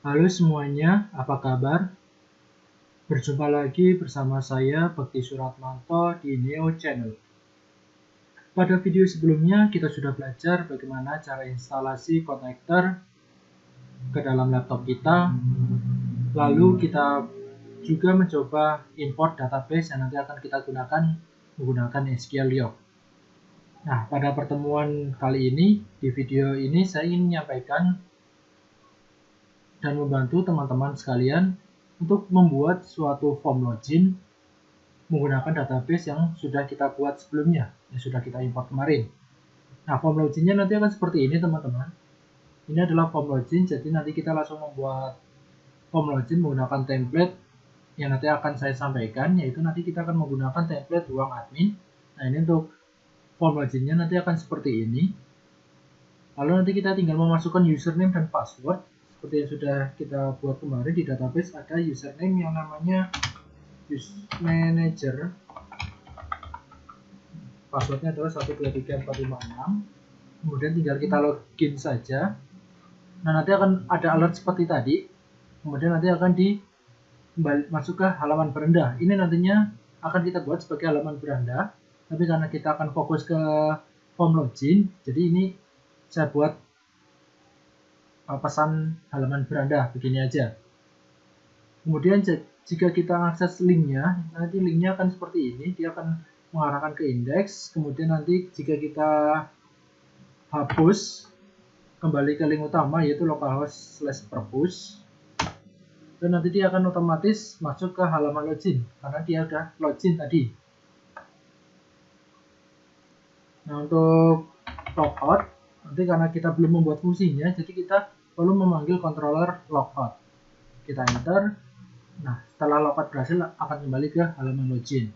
Halo semuanya, apa kabar? Berjumpa lagi bersama saya Bekti Suratmanto di Neo Channel. Pada video sebelumnya kita sudah belajar bagaimana cara instalasi konektor ke dalam laptop kita. Lalu kita juga mencoba import database yang nanti akan kita gunakan menggunakan SQL Yoke. Nah, pada pertemuan kali ini, di video ini saya ingin menyampaikan dan membantu teman-teman sekalian untuk membuat suatu form login menggunakan database yang sudah kita buat sebelumnya, yang sudah kita import kemarin. Nah, form loginnya nanti akan seperti ini teman-teman. Ini adalah form login, jadi nanti kita langsung membuat form login menggunakan template yang nanti akan saya sampaikan, yaitu nanti kita akan menggunakan template ruang admin. Nah, ini untuk form loginnya nanti akan seperti ini. Lalu nanti kita tinggal memasukkan username dan password, seperti yang sudah kita buat kemarin di database. Ada username yang namanya manager, passwordnya adalah 123456, kemudian tinggal kita login saja. Nah, nanti akan ada alert seperti tadi, kemudian nanti akan masuk ke halaman beranda. Ini nantinya akan kita buat sebagai halaman beranda, tapi karena kita akan fokus ke form login, jadi ini saya buat pesan halaman beranda begini aja. Kemudian jika kita akses linknya, nanti linknya akan seperti ini, dia akan mengarahkan ke indeks. Kemudian nanti jika kita hapus, kembali ke link utama yaitu localhost/purpose, dan nanti dia akan otomatis masuk ke halaman login karena dia udah login tadi. Nah, untuk logout, nanti karena kita belum membuat fungsinya, jadi kita perlu memanggil controller logout. Kita enter. Nah, setelah logout berhasil akan kembali ke halaman login.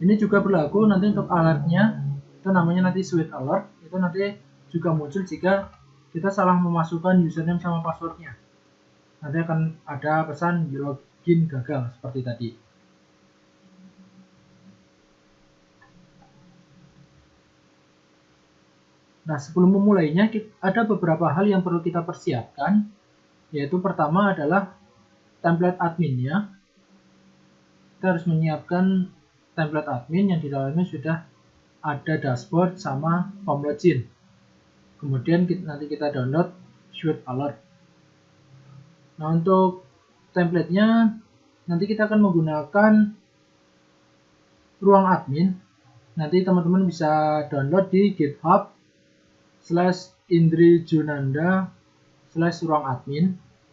Ini juga berlaku nanti untuk alertnya, itu namanya nanti sweet alert, itu nanti juga muncul jika kita salah memasukkan username sama passwordnya. Nanti akan ada pesan login gagal seperti tadi. Nah, sebelum memulainya ada beberapa hal yang perlu kita persiapkan, yaitu pertama adalah template adminnya. Kita harus menyiapkan template admin yang di dalamnya sudah ada dashboard sama form login. Kemudian nanti kita download sweet alert. Nah, untuk templatenya nanti kita akan menggunakan ruang admin. Nanti teman-teman bisa download di github/indrijunanda/ruangadmin.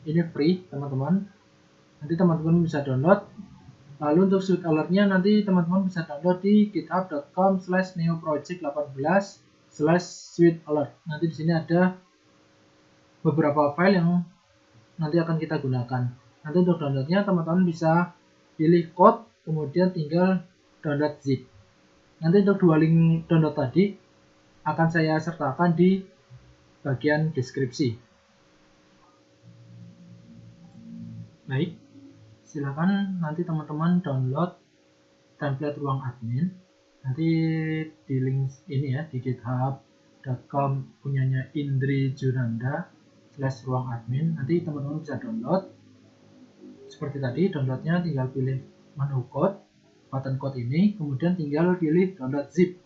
Ini free teman-teman. Nanti teman-teman bisa download. Lalu untuk sweet alertnya nanti teman-teman bisa download di github.com/neoproject18/sweet alert. Nanti di sini ada beberapa file yang nanti akan kita gunakan. Nanti untuk downloadnya teman-teman bisa pilih code, kemudian tinggal download zip. Nanti untuk dua link download tadi akan saya sertakan di bagian deskripsi. Baik, silakan nanti teman-teman download template ruang admin. Nanti di link ini ya, di github.com punyanya indrijunanda/ruangadmin. Nanti teman-teman bisa download. Seperti tadi, downloadnya tinggal pilih menu code, button code ini, kemudian tinggal pilih download zip.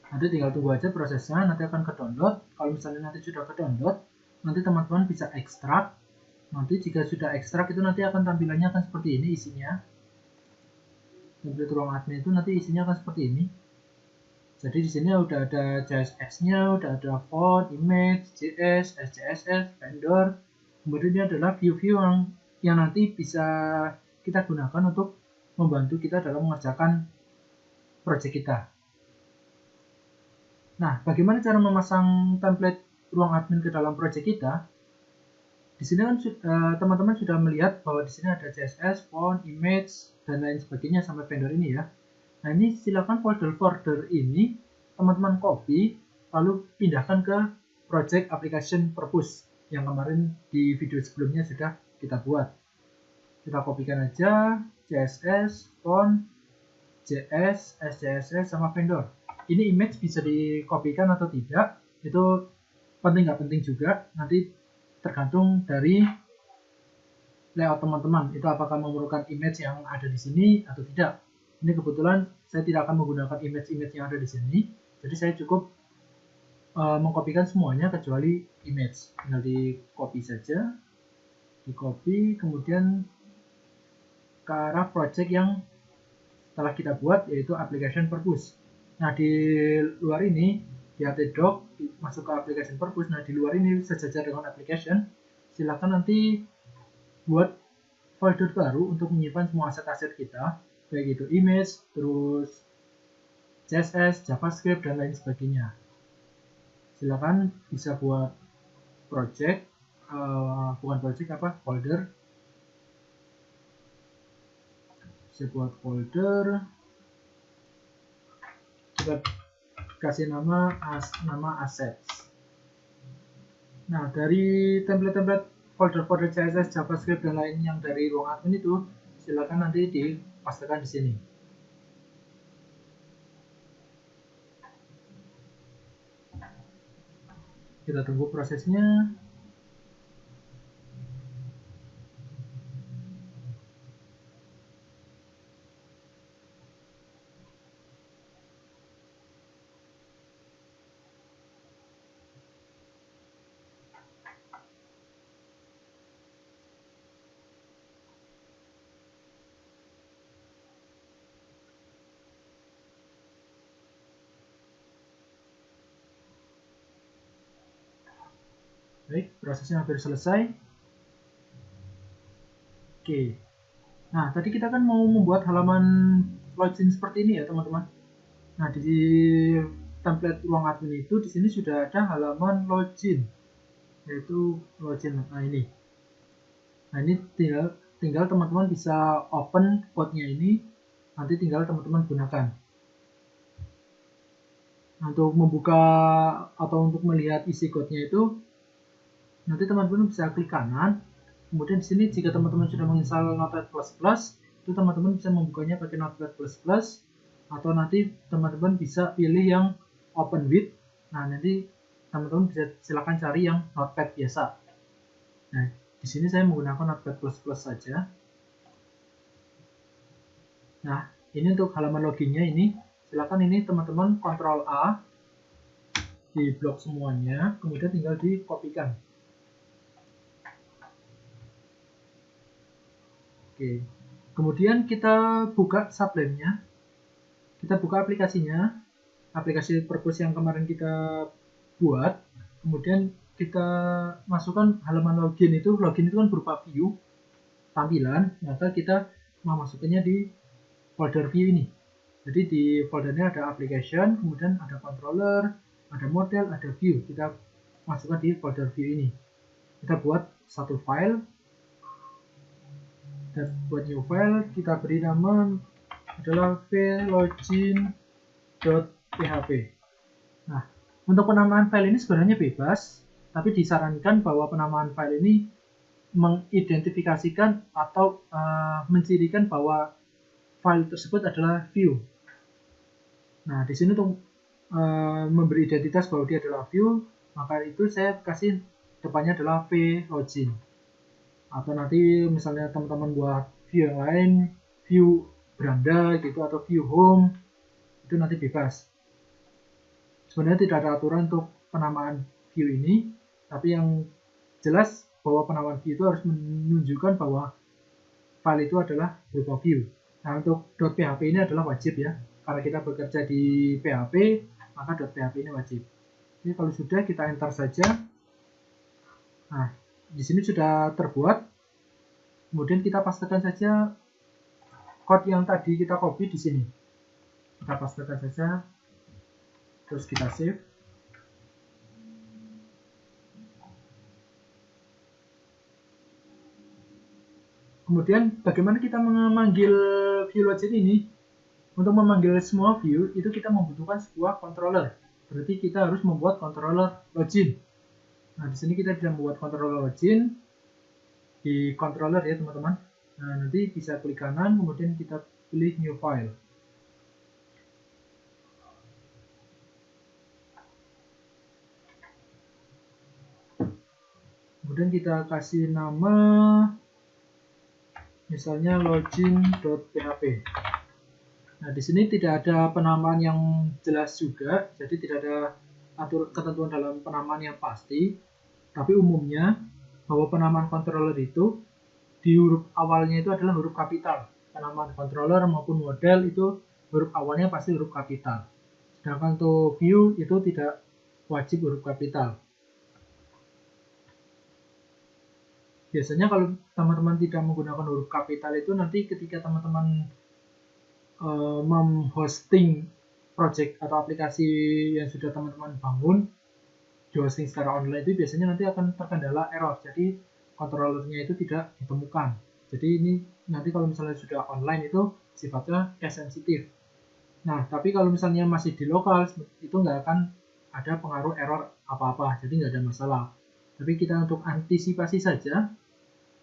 Nanti tinggal tunggu aja prosesnya, nanti akan ke download. Kalau misalnya nanti sudah ke download, nanti teman-teman bisa ekstrak. Nanti jika sudah ekstrak itu nanti akan tampilannya akan seperti ini isinya. Template ruang admin itu nanti isinya akan seperti ini. Jadi di sini udah ada CSS-nya, udah ada font, image, JS, SCSS, vendor. Kemudian ini adalah view-view yang nanti bisa kita gunakan untuk membantu kita dalam mengerjakan project kita. Nah, bagaimana cara memasang template ruang admin ke dalam project kita? Di sini kan teman-teman sudah melihat bahwa di sini ada CSS, font, image, dan lain sebagainya sampai vendor ini ya. Nah, ini silakan folder-folder ini teman-teman copy lalu pindahkan ke project application purpose yang kemarin di video sebelumnya sudah kita buat. Kita kopikan aja CSS, font, JS, SCSS, sama vendor. Ini image bisa dikopikan atau tidak, itu penting nggak penting juga. Nanti tergantung dari layout teman-teman, itu apakah memerlukan image yang ada di sini atau tidak. Ini kebetulan saya tidak akan menggunakan image-image yang ada di sini, jadi saya cukup mengkopikan semuanya kecuali image. Tinggal di copy saja, di copy, kemudian ke arah project yang telah kita buat, yaitu application purpose. Nah, di luar ini di htdoc masuk ke application purpose. Nah, di luar ini sejajar dengan application, silakan nanti buat folder baru untuk menyimpan semua aset-aset kita, baik itu image, terus CSS, JavaScript, dan lain sebagainya. Silakan bisa buat project, folder. Bisa buat folder, kita kasih nama assets. Nah, dari template-template folder-folder CSS, JavaScript, dan lain yang dari ruang admin itu, silakan nanti dipastekan di sini. Kita tunggu prosesnya. Baik, prosesnya hampir selesai. Oke. Nah, tadi kita kan mau membuat halaman login seperti ini ya, teman-teman. Nah, di template ruang admin itu di sini sudah ada halaman login, yaitu login. Nah, ini. Nah, ini tinggal teman-teman bisa open code-nya ini, nanti tinggal teman-teman gunakan. Nah, untuk membuka atau untuk melihat isi code-nya itu, nanti teman-teman bisa klik kanan. Kemudian di sini jika teman-teman sudah menginstal Notepad++, itu teman-teman bisa membukanya pakai Notepad++, atau nanti teman-teman bisa pilih yang open with. Nah, nanti teman-teman bisa silakan cari yang Notepad biasa. Nah, di sini saya menggunakan Notepad++ saja. Nah, ini untuk halaman loginnya ini. Silakan ini teman-teman Ctrl A, di blok semuanya, kemudian tinggal dikopikan. Oke, kemudian kita buka Sublime-nya, kita buka aplikasinya, aplikasi purpose yang kemarin kita buat, kemudian kita masukkan halaman login itu kan berupa view, tampilan, maka kita memasukkannya di folder view ini. Jadi di foldernya ada application, kemudian ada controller, ada model, ada view, kita masukkan di folder view ini. Kita buat satu file, dan buat new file kita beri nama adalah vlogin.php. Nah, untuk penamaan file ini sebenarnya bebas, tapi disarankan bahwa penamaan file ini mengidentifikasikan atau mencirikan bahwa file tersebut adalah view. Nah, di sini untuk memberi identitas bahwa dia adalah view, maka itu saya kasih depannya adalah vlogin. Atau nanti misalnya teman-teman buat view yang lain, view beranda gitu, atau view home, itu nanti bebas. Sebenarnya tidak ada aturan untuk penamaan view ini, tapi yang jelas bahwa penamaan view itu harus menunjukkan bahwa file itu adalah berupa view. Nah, untuk .php ini adalah wajib ya, karena kita bekerja di PHP, maka .php ini wajib. Jadi kalau sudah, kita enter saja. Nah, di sini sudah terbuat. Kemudian kita pastekan saja code yang tadi kita copy di sini. Kita pastekan saja, terus kita save. Kemudian bagaimana kita memanggil view login ini? Untuk memanggil semua view itu kita membutuhkan sebuah controller. Berarti kita harus membuat controller login. Nah, di sini kita bisa membuat controller login di controller ya, teman-teman. Nah, nanti bisa klik kanan, kemudian kita pilih new file. kemudian kita kasih nama misalnya login.php. Nah, di sini tidak ada penamaan yang jelas juga, jadi tidak ada ketentuan dalam penamaan yang pasti. Tapi umumnya bahwa penamaan controller itu di huruf awalnya itu adalah huruf kapital. Penamaan controller maupun model itu huruf awalnya pasti huruf kapital. Sedangkan untuk view itu tidak wajib huruf kapital. Biasanya kalau teman-teman tidak menggunakan huruf kapital itu nanti ketika teman-teman memhosting project atau aplikasi yang sudah teman-teman bangun di hosting secara online itu biasanya nanti akan terkendala error, jadi controllernya itu tidak ditemukan. Jadi ini nanti kalau misalnya sudah online itu sifatnya case sensitif. Nah, tapi kalau misalnya masih di lokal itu nggak akan ada pengaruh error apa-apa, jadi nggak ada masalah. Tapi kita untuk antisipasi saja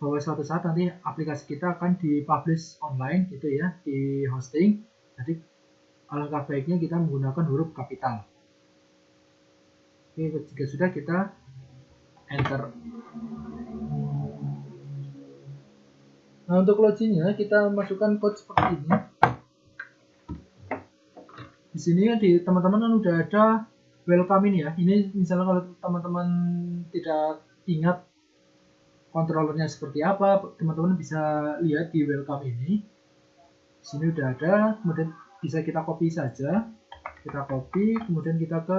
bahwa suatu saat nanti aplikasi kita akan dipublish online gitu ya, di hosting. Jadi alangkah baiknya kita menggunakan huruf kapital. Oke, jika sudah kita enter. Nah, untuk loginnya kita masukkan code seperti ini. Di sini di teman-teman kan udah ada welcome ini ya. Ini misalnya kalau teman-teman tidak ingat controllernya seperti apa, teman-teman bisa lihat di welcome ini. Di sini udah ada, kemudian bisa kita copy saja. Kita copy, kemudian kita ke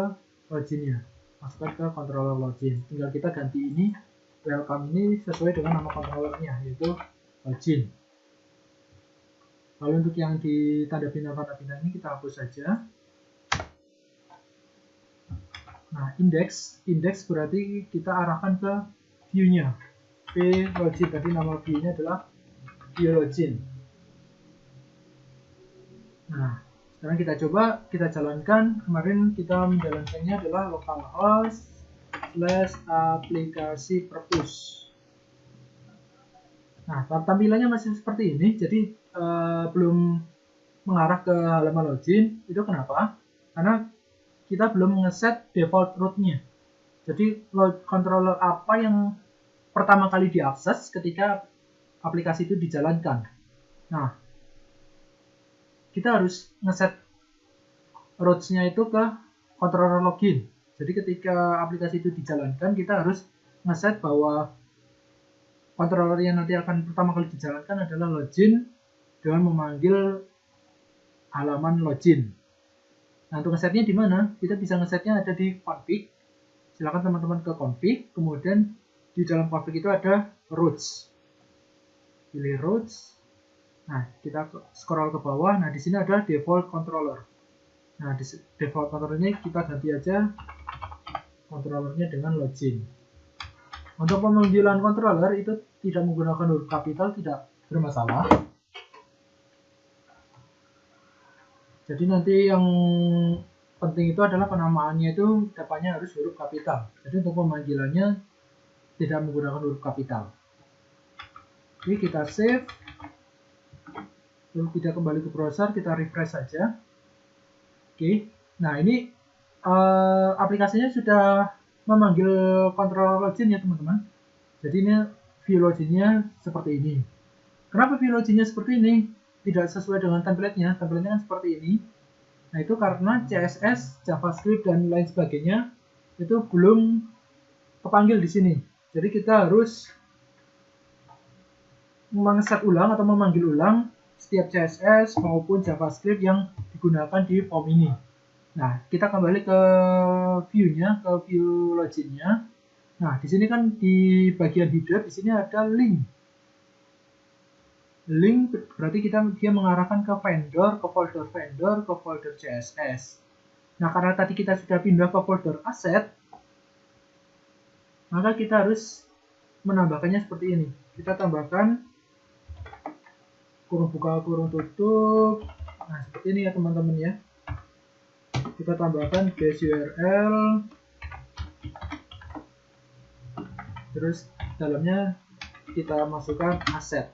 loginnya, masukkan ke controller login. Tinggal kita ganti ini, welcome ini sesuai dengan nama controllernya, yaitu login. Lalu untuk yang di tanda bintang ini kita hapus saja. Nah, index berarti kita arahkan ke view-nya. Login, tadi nama view-nya adalah view login. Nah, sekarang kita coba, kita jalankan. Kemarin kita menjalankannya adalah localhost/aplikasi perpus. Nah, tampilannya masih seperti ini, jadi belum mengarah ke halaman login. Itu kenapa? Karena kita belum ngeset default root-nya. Jadi controller apa yang pertama kali diakses ketika aplikasi itu dijalankan. Nah, kita harus ngeset routes-nya itu ke controller login. Jadi ketika aplikasi itu dijalankan, kita harus ngeset bahwa controller yang nanti akan pertama kali dijalankan adalah login dengan memanggil halaman login. Nah, untuk ngesetnya di mana? Kita bisa ngesetnya ada di config. Silakan teman-teman ke config, kemudian di dalam config itu ada routes. Pilih routes. Nah, kita scroll ke bawah. Nah, di sini ada default controller. Nah, di default controllernya kita ganti aja controllernya dengan login. Untuk pemanggilan controller itu tidak menggunakan huruf kapital tidak bermasalah. Jadi nanti yang penting itu adalah penamaannya itu depannya harus huruf kapital. Jadi untuk pemanggilannya tidak menggunakan huruf kapital. Oke, kita save. Lalu kita kembali ke browser, kita refresh saja. Oke, nah ini aplikasinya sudah memanggil controller login ya teman-teman. Jadi ini view loginnya seperti ini. Kenapa view loginnya seperti ini? Tidak sesuai dengan template-nya. Template-nya kan seperti ini. Nah, itu karena CSS, JavaScript, dan lain sebagainya itu belum kepanggil di sini. Jadi kita harus mengeset ulang atau memanggil ulang setiap CSS maupun JavaScript yang digunakan di form ini. Nah, kita kembali ke view-nya, ke view loginnya. Nah, di sini kan di bagian header, di sini ada link. Link berarti dia mengarahkan ke vendor, ke folder CSS. Nah, karena tadi kita sudah pindah ke folder asset, maka kita harus menambahkannya seperti ini. Kita tambahkan kurung buka, kurung tutup. Nah, seperti ini ya teman-teman ya. Kita tambahkan base URL. Terus dalamnya kita masukkan asset.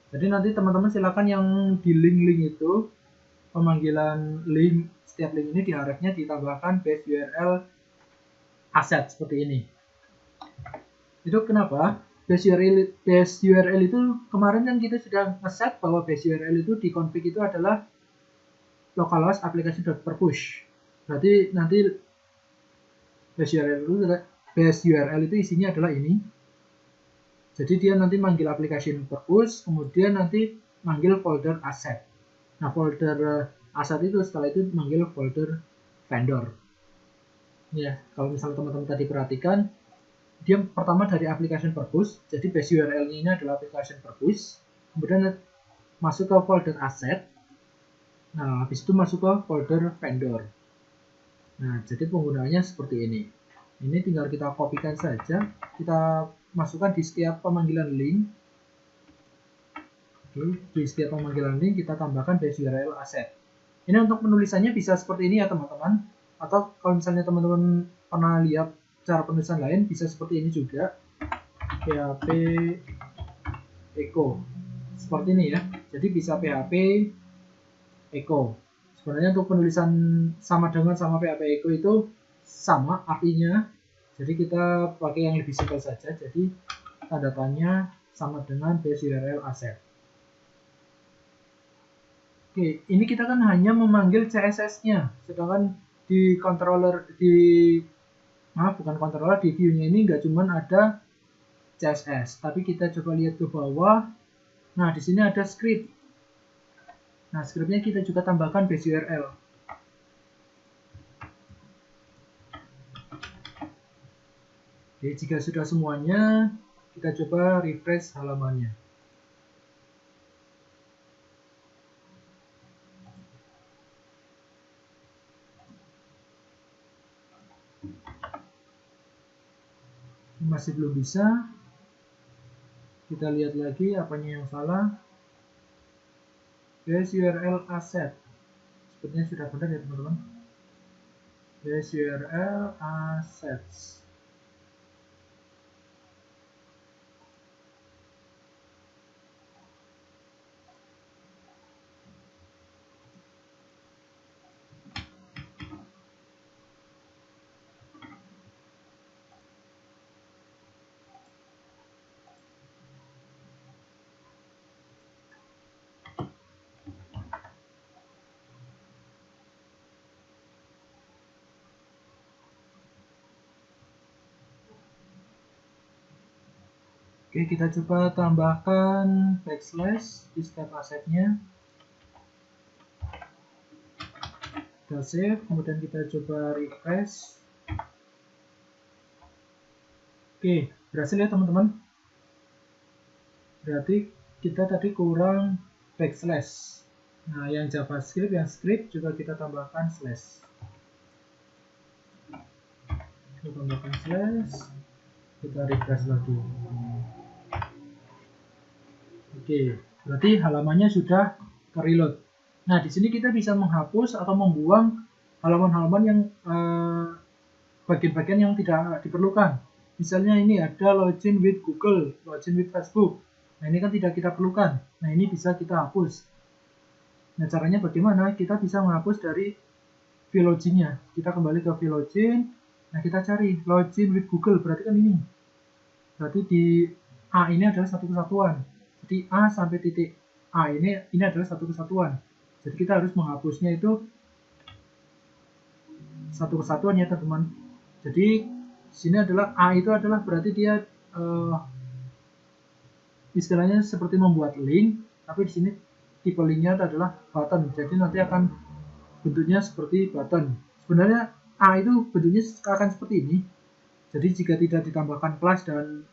Jadi nanti teman-teman silakan yang di link-link itu, pemanggilan link, setiap link ini diharapnya ditambahkan base URL asset seperti ini. Itu kenapa? Base URL itu kemarin kan kita sudah nge-set bahwa base URL itu di config itu adalah localhost application.perpush. Berarti nanti base URL itu isinya adalah ini. Jadi dia nanti manggil application perpush, kemudian nanti manggil folder asset. Nah, folder asset itu setelah itu manggil folder vendor. Ya, kalau misalnya teman-teman tadi perhatikan, dia pertama dari application perpush, jadi base URL-nya ini adalah application perpush, kemudian masuk ke folder asset. Nah, habis itu masuk ke folder vendor. Nah, jadi penggunaannya seperti ini. Ini tinggal kita kopikan saja, kita masukkan di setiap pemanggilan link. Oke, di setiap pemanggilan link kita tambahkan base URL asset. Ini untuk penulisannya bisa seperti ini ya teman-teman. Atau kalau misalnya teman-teman pernah lihat cara penulisan lain, bisa seperti ini juga. PHP echo. Seperti ini ya. Jadi bisa PHP echo. Sebenarnya untuk penulisan sama dengan sama PHP echo itu sama artinya. Jadi kita pakai yang lebih simpel saja. Jadi tanda tanya sama dengan base URL asset. Oke, ini kita kan hanya memanggil CSS-nya, sedangkan di controller bukan controller, di view-nya ini nggak cuma ada CSS, tapi kita coba lihat ke bawah. Nah, di sini ada script. Nah, scriptnya kita juga tambahkan base URL. Oke, jika sudah semuanya, kita coba refresh halamannya. Masih belum bisa. Kita lihat lagi apanya yang salah. Base URL asset. Sepertinya sudah benar ya teman-teman. Base URL assets. Oke, kita coba tambahkan backslash di step asetnya. Kita save, kemudian kita coba refresh. Oke, berhasil ya teman-teman. Berarti kita tadi kurang backslash. Nah, yang JavaScript, yang script juga kita tambahkan slash. Kita tambahkan slash. Kita refresh lagi. Oke, berarti halamannya sudah ke-reload. Nah, di sini kita bisa menghapus atau membuang halaman-halaman yang bagian-bagian yang tidak diperlukan. Misalnya ini ada login with Google, login with Facebook. Nah, ini kan tidak kita perlukan. Nah, ini bisa kita hapus. Nah, caranya bagaimana? Kita bisa menghapus dari view login-nya. Kita kembali ke view login. Nah, kita cari login with Google, berarti kan ini. Berarti di A ini adalah satu kesatuan. Jadi A sampai titik A ini adalah satu kesatuan. Jadi kita harus menghapusnya itu satu kesatuan ya teman-teman. Jadi sini adalah A itu adalah berarti dia istilahnya seperti membuat link, tapi di sini tipe linknya adalah button. Jadi nanti akan bentuknya seperti button. Sebenarnya A itu bentuknya akan seperti ini. Jadi jika tidak ditambahkan kelas dan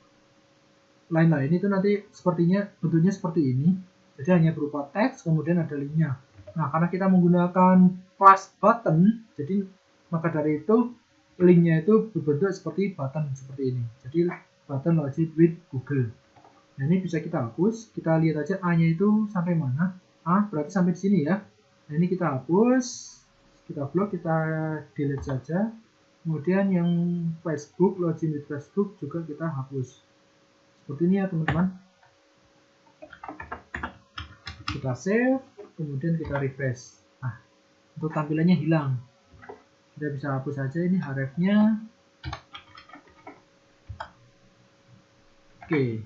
lain-lain itu nanti sepertinya bentuknya seperti ini. Jadi hanya berupa teks kemudian ada linknya. Nah, karena kita menggunakan class button, jadi maka dari itu linknya itu berbentuk seperti button seperti ini. Jadi button login with Google. Nah, ini bisa kita hapus. Kita lihat aja A-nya itu sampai mana. A berarti sampai di sini ya. Nah, ini kita hapus. Kita blok, kita delete saja. Kemudian yang Facebook, login with Facebook juga kita hapus. Seperti ini ya teman-teman. Kita save, kemudian kita refresh. Nah, untuk tampilannya hilang. Kita bisa hapus saja ini href-nya. Oke,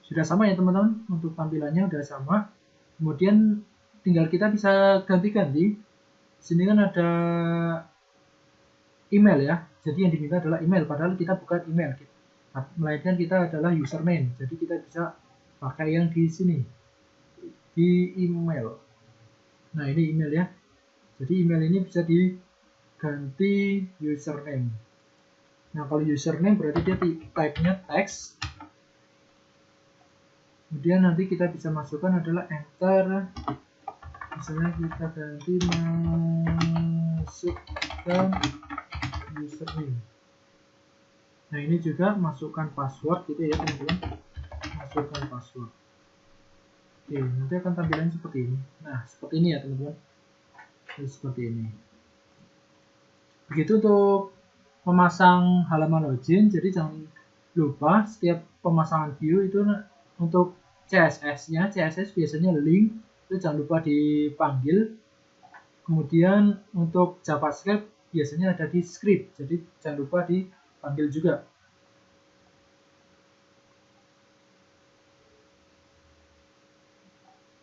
sudah sama ya teman-teman, untuk tampilannya sudah sama. Kemudian tinggal kita bisa ganti-ganti. Sini kan ada email ya, jadi yang diminta adalah email, padahal kita bukan email, melainkan kita adalah username. Jadi kita bisa pakai yang di sini, di email. Nah ini email ya, jadi email ini bisa diganti username. Nah kalau username berarti dia type-nya teks. Kemudian nanti kita bisa masukkan adalah enter. Misalnya kita ganti masukkan username. Nah ini juga masukkan password gitu ya teman-teman. Masukkan password. Oke, nanti akan tampilannya seperti ini. Nah seperti ini ya teman-teman. Seperti ini. Begitu untuk memasang halaman login. Jadi jangan lupa setiap pemasangan view itu untuk CSS-nya, CSS biasanya link, itu jangan lupa dipanggil. Kemudian untuk JavaScript biasanya ada di script, jadi jangan lupa dipanggil juga.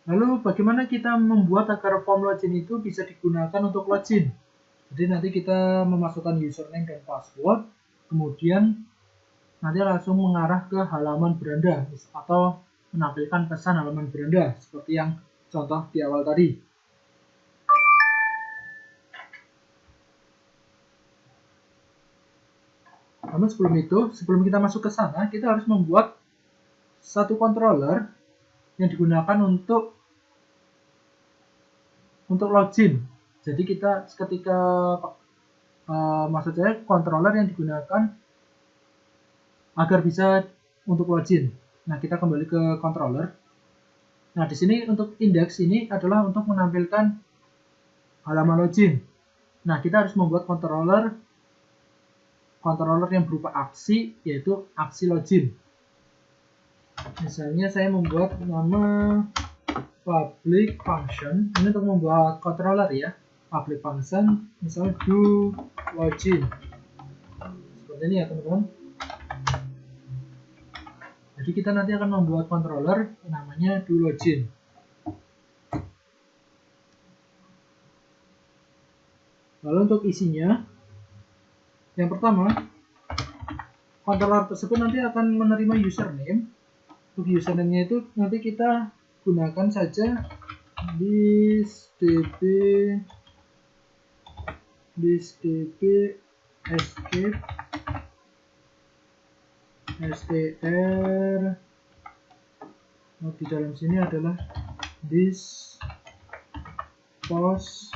Lalu bagaimana kita membuat agar form login itu bisa digunakan untuk login? Jadi nanti kita memasukkan username dan password, kemudian nanti langsung mengarah ke halaman beranda atau menampilkan pesan halaman beranda seperti yang contoh di awal tadi. Namun sebelum itu, sebelum kita masuk ke sana, kita harus membuat satu controller yang digunakan untuk login. Jadi kita ketika maksud saya controller yang digunakan agar bisa untuk login. Nah, kita kembali ke controller. Nah, di sini untuk index ini adalah untuk menampilkan halaman login. Nah, kita harus membuat controller yang berupa aksi, yaitu aksi login. Misalnya saya membuat nama public function, ini untuk membuat controller ya. Public function, misalnya do login. Seperti ini ya teman-teman. Jadi kita nanti akan membuat controller namanya do login. Lalu untuk isinya, yang pertama, controller tersebut nanti akan menerima username. Untuk username-nya itu nanti kita gunakan saja thisDB escape str. Di dalam sini adalah this post,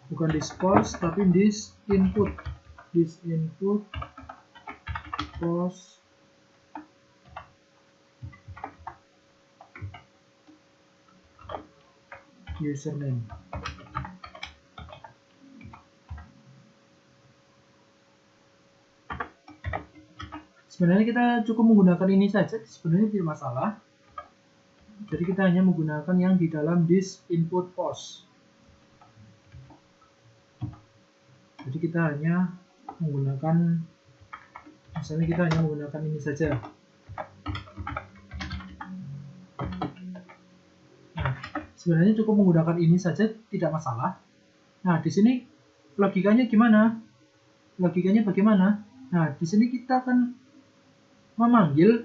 bukan this post tapi this input post username. Sebenarnya kita cukup menggunakan ini saja, sebenarnya tidak masalah. Jadi kita hanya menggunakan yang di dalam this input post. Jadi kita hanya menggunakan, misalnya kita hanya menggunakan ini saja. Nah, sebenarnya cukup menggunakan ini saja, tidak masalah. Nah, di sini logikanya gimana? Logikanya bagaimana? Nah, di sini kita akan memanggil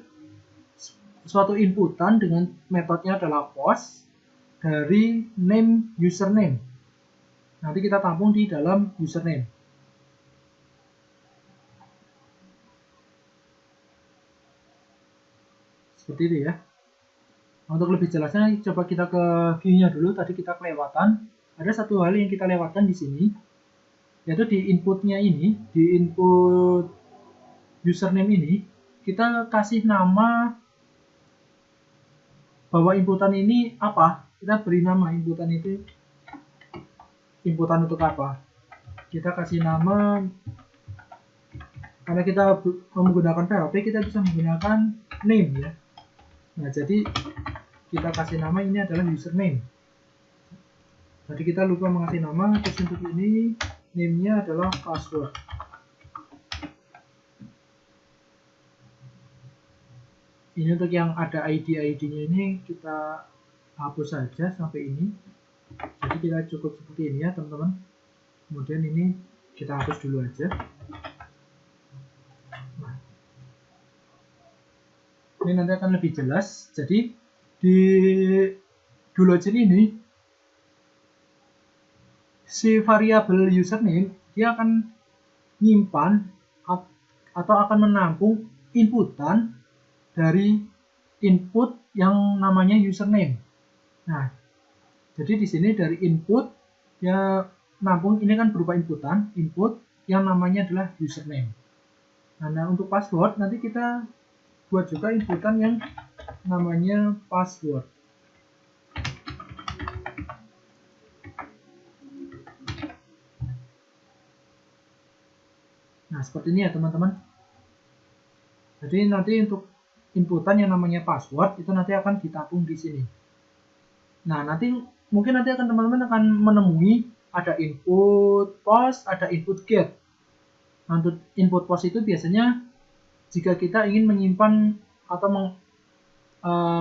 suatu inputan dengan metodenya adalah post dari name username. Nanti kita tampung di dalam username. Seperti itu ya. Untuk lebih jelasnya coba kita ke view-nya dulu. Tadi kita kelewatan. Ada satu hal yang kita lewatkan di sini, yaitu di inputnya ini, di input username ini, kita kasih nama bahwa inputan ini apa. Kita beri nama inputan itu, inputan untuk apa. Kita kasih nama, karena kita menggunakan PHP, kita bisa menggunakan name ya. Nah, jadi kita kasih nama ini adalah username. Jadi kita lupa mengasih nama, terus untuk ini name-nya adalah password. Ini untuk yang ada ID-nya ini kita hapus saja sampai ini. Jadi kita cukup seperti ini ya teman-teman. Kemudian ini kita hapus dulu aja. Nah, ini nanti akan lebih jelas. Jadi di Dulogin ini si variabel username dia akan menyimpan atau akan menampung inputan dari input yang namanya username. Nah, jadi di sini dari input ya nampung ini kan berupa inputan, input yang namanya adalah username. Nah, untuk password nanti kita buat juga inputan yang namanya password. Nah, seperti ini ya teman-teman. Jadi nanti untuk inputan yang namanya password itu nanti akan ditampung di sini. Nah, mungkin nanti teman-teman akan menemui ada input post, ada input get. Nah, untuk input post itu biasanya jika kita ingin menyimpan atau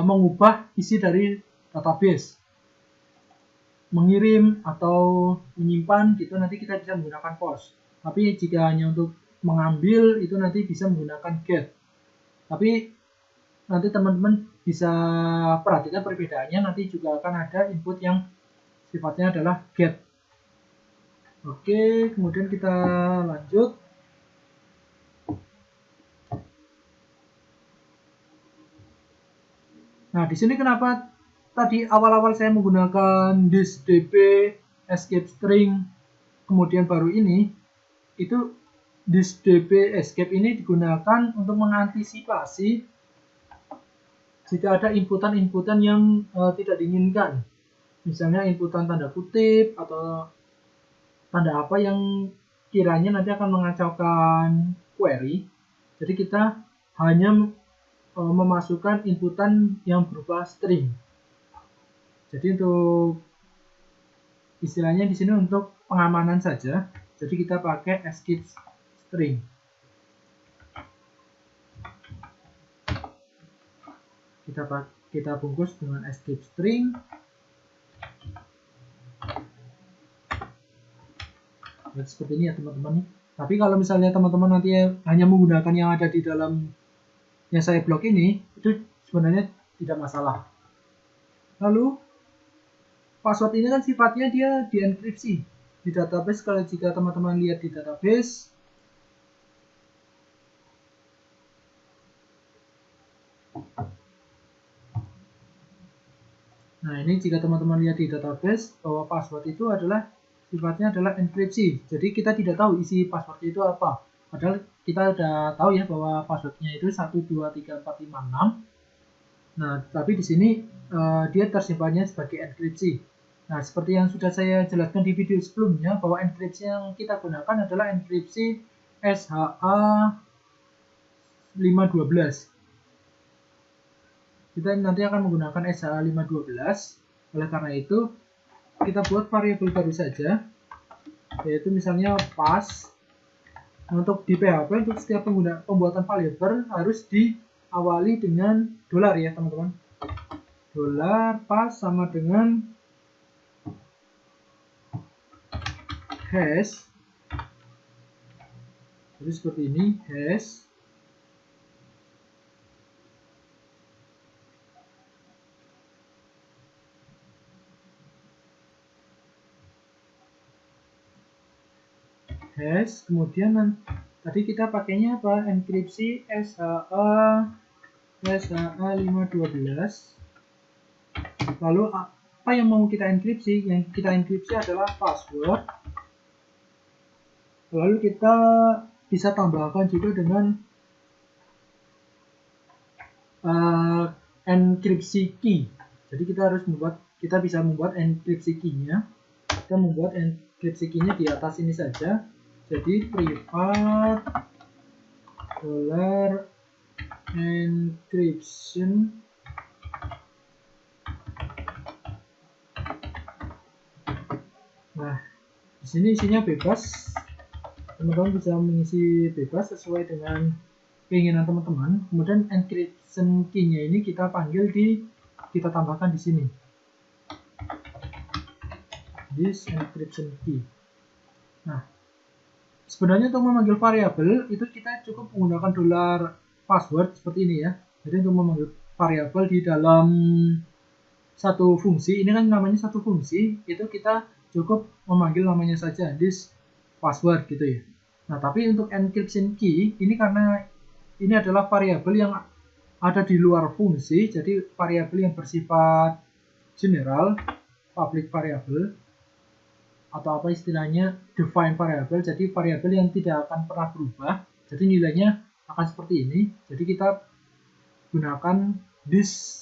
mengubah isi dari database, mengirim atau menyimpan gitu nanti kita bisa menggunakan post. Tapi jika hanya untuk mengambil itu nanti bisa menggunakan get. Tapi nanti teman-teman bisa perhatikan perbedaannya, nanti juga akan ada input yang sifatnya adalah get. Oke, kemudian kita lanjut. Nah, di sini kenapa tadi awal-awal saya menggunakan this db escape string, kemudian baru ini, itu this db escape ini digunakan untuk mengantisipasi jika ada inputan-inputan yang tidak diinginkan. Misalnya inputan tanda kutip atau tanda apa yang kiranya nanti akan mengacaukan query. Jadi kita hanya memasukkan inputan yang berupa string. Jadi untuk istilahnya di sini untuk pengamanan saja. Jadi kita pakai escape string. Kita bungkus dengan escape string. Nah, seperti ini ya teman-teman. Tapi kalau misalnya teman-teman nanti hanya menggunakan yang ada di dalam yang saya blok ini, itu sebenarnya tidak masalah. Lalu password ini kan sifatnya dia dienkripsi di database. Kalau jika teman-teman lihat di database, nah ini jika teman-teman lihat di database bahwa password itu adalah sifatnya adalah enkripsi. Jadi kita tidak tahu isi password itu apa. Padahal kita sudah tahu ya bahwa passwordnya itu 123456. Nah, tapi di sini dia tersimpannya sebagai enkripsi. Nah, seperti yang sudah saya jelaskan di video sebelumnya bahwa enkripsi yang kita gunakan adalah enkripsi SHA 512. Kita nanti akan menggunakan SHA 512. Oleh karena itu, kita buat variabel baru saja, yaitu misalnya pass. Untuk di PHP, untuk setiap pembuatan variabel harus diawali dengan dolar ya teman-teman. Dolar pass sama dengan hash. Jadi seperti ini, hash. Hash, kemudian tadi kita pakainya apa? Enkripsi SHA 512. Lalu apa yang mau kita enkripsi? Yang kita enkripsi adalah password. Lalu kita bisa tambahkan juga dengan enkripsi key. Jadi kita bisa membuat enkripsi key-nya. Kita membuat enkripsi key-nya di atas ini saja. Jadi privat dollar encryption. Nah, di sini isinya bebas. Teman-teman bisa mengisi bebas sesuai dengan keinginan teman-teman. Kemudian encryption key-nya ini kita tambahkan di sini. This encryption key. Nah, sebenarnya untuk memanggil variabel itu kita cukup menggunakan $password seperti ini ya. Jadi untuk memanggil variabel di dalam satu fungsi, ini kan namanya satu fungsi, itu kita cukup memanggil namanya saja this password gitu ya. Nah, tapi untuk encryption key ini karena ini adalah variabel yang ada di luar fungsi, jadi variabel yang bersifat general, public variable, atau apa istilahnya define variable, jadi variabel yang tidak akan pernah berubah, jadi nilainya akan seperti ini. Jadi kita gunakan this,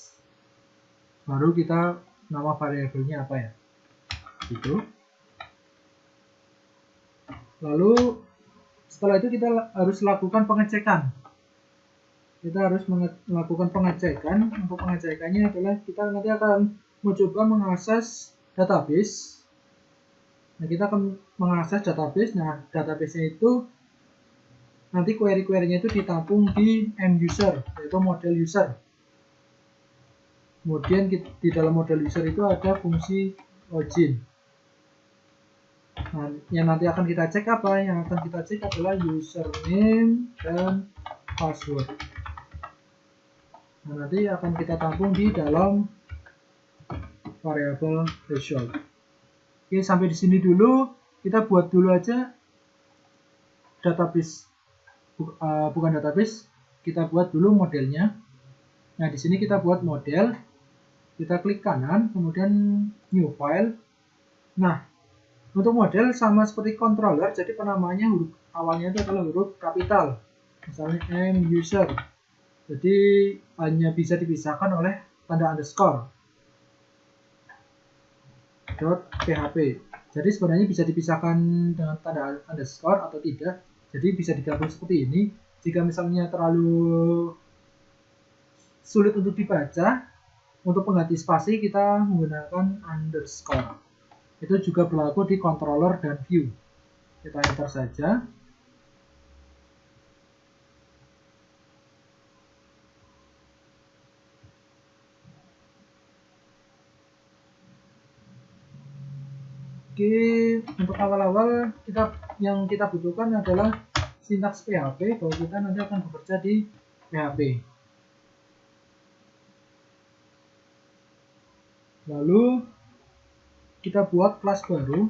baru kita nama variabelnya apa ya, gitu. Lalu setelah itu kita harus lakukan pengecekan. Kita harus melakukan pengecekan. Untuk pengecekannya adalah kita nanti akan mencoba mengakses database. Nah, kita akan mengakses database. Nah, database-nya itu nanti query-query-nya itu ditampung di end user, yaitu model user. Kemudian di dalam model user itu ada fungsi login. Nah, yang nanti akan kita cek apa? Yang akan kita cek adalah username dan password. Nah, nanti akan kita tampung di dalam variabel threshold. Oke, sampai di sini dulu. Kita buat dulu aja database, bukan database. Kita buat dulu modelnya. Nah, di sini kita buat model. Kita klik kanan, kemudian new file. Nah, untuk model sama seperti controller, jadi penamaannya huruf awalnya itu adalah huruf kapital. Misalnya M user. Jadi hanya bisa dipisahkan oleh tanda underscore. .php. Jadi sebenarnya bisa dipisahkan dengan tanda underscore atau tidak. Jadi bisa digabung seperti ini. Jika misalnya terlalu sulit untuk dibaca, untuk pengganti spasi kita menggunakan underscore. Itu juga berlaku di controller dan view. Kita enter saja. Oke, untuk awal-awal yang kita butuhkan adalah sintaks PHP, bahwa kita nanti akan bekerja di PHP. Lalu kita buat kelas baru.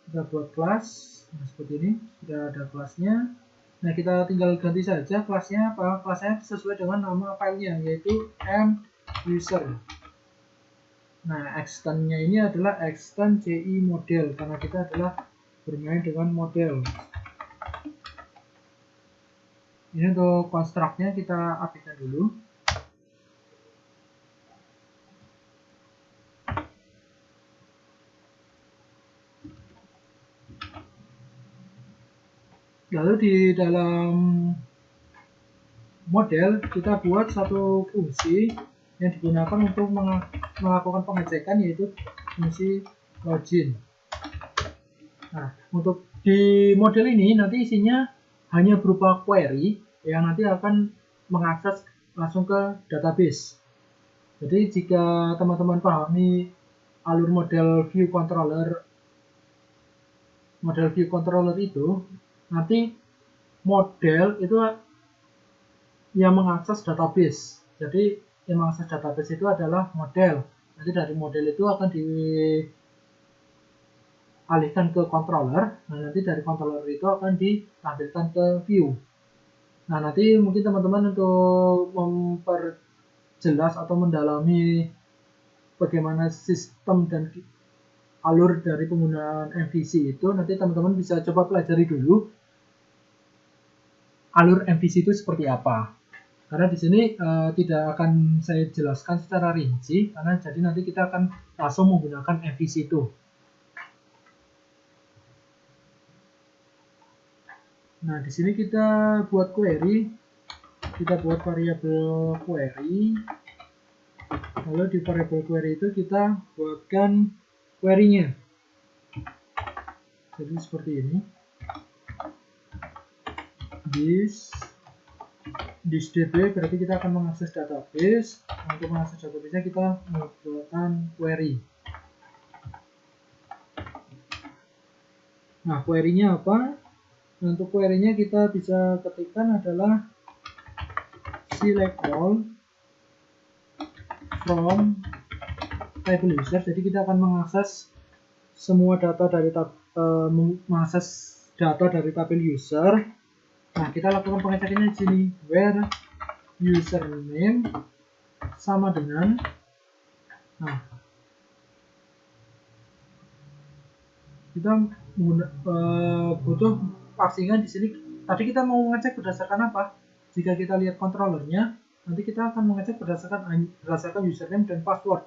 Kita buat kelas seperti ini. Sudah ada kelasnya. Nah, kita tinggal ganti saja kelasnya apa? Kelasnya sesuai dengan nama filenya, yaitu muser. Nah, extend-nya ini adalah extend CI model, karena kita adalah bermain dengan model. Ini untuk construct-nya kita aplikasikan dulu. Lalu di dalam model kita buat satu fungsi yang digunakan untuk melakukan pengecekan, yaitu fungsi login. Nah, untuk di model ini nanti isinya hanya berupa query yang nanti akan mengakses langsung ke database. Jadi jika teman-teman pahami alur model view controller itu, nanti model itu yang mengakses database. Jadi yang mengakses database itu adalah model. Nanti dari model itu akan dialihkan ke controller. Nah, nanti dari controller itu akan ditampilkan ke view. Nah, nanti mungkin teman-teman untuk memperjelas atau mendalami bagaimana sistem dan alur dari penggunaan MVC itu, nanti teman-teman bisa coba pelajari dulu alur MVC itu seperti apa. Karena di sini tidak akan saya jelaskan secara rinci, karena jadi nanti kita akan langsung menggunakan MVC itu. Nah, di sini kita buat query, kita buat variabel query. Lalu di variabel query itu kita buatkan query-nya. Jadi seperti ini. This DB berarti kita akan mengakses database. Untuk mengakses database kita menggunakan query. Nah, query-nya apa? Untuk query-nya kita bisa ketikkan adalah select all from table user. Jadi kita akan mengakses semua data dari mengakses data dari tabel user. Nah, kita lakukan pengecekannya di sini, where username sama dengan, nah, kita butuh parsingnya di sini. Tadi kita mau mengecek berdasarkan apa? Jika kita lihat controllernya, nanti kita akan mengecek berdasarkan username dan password.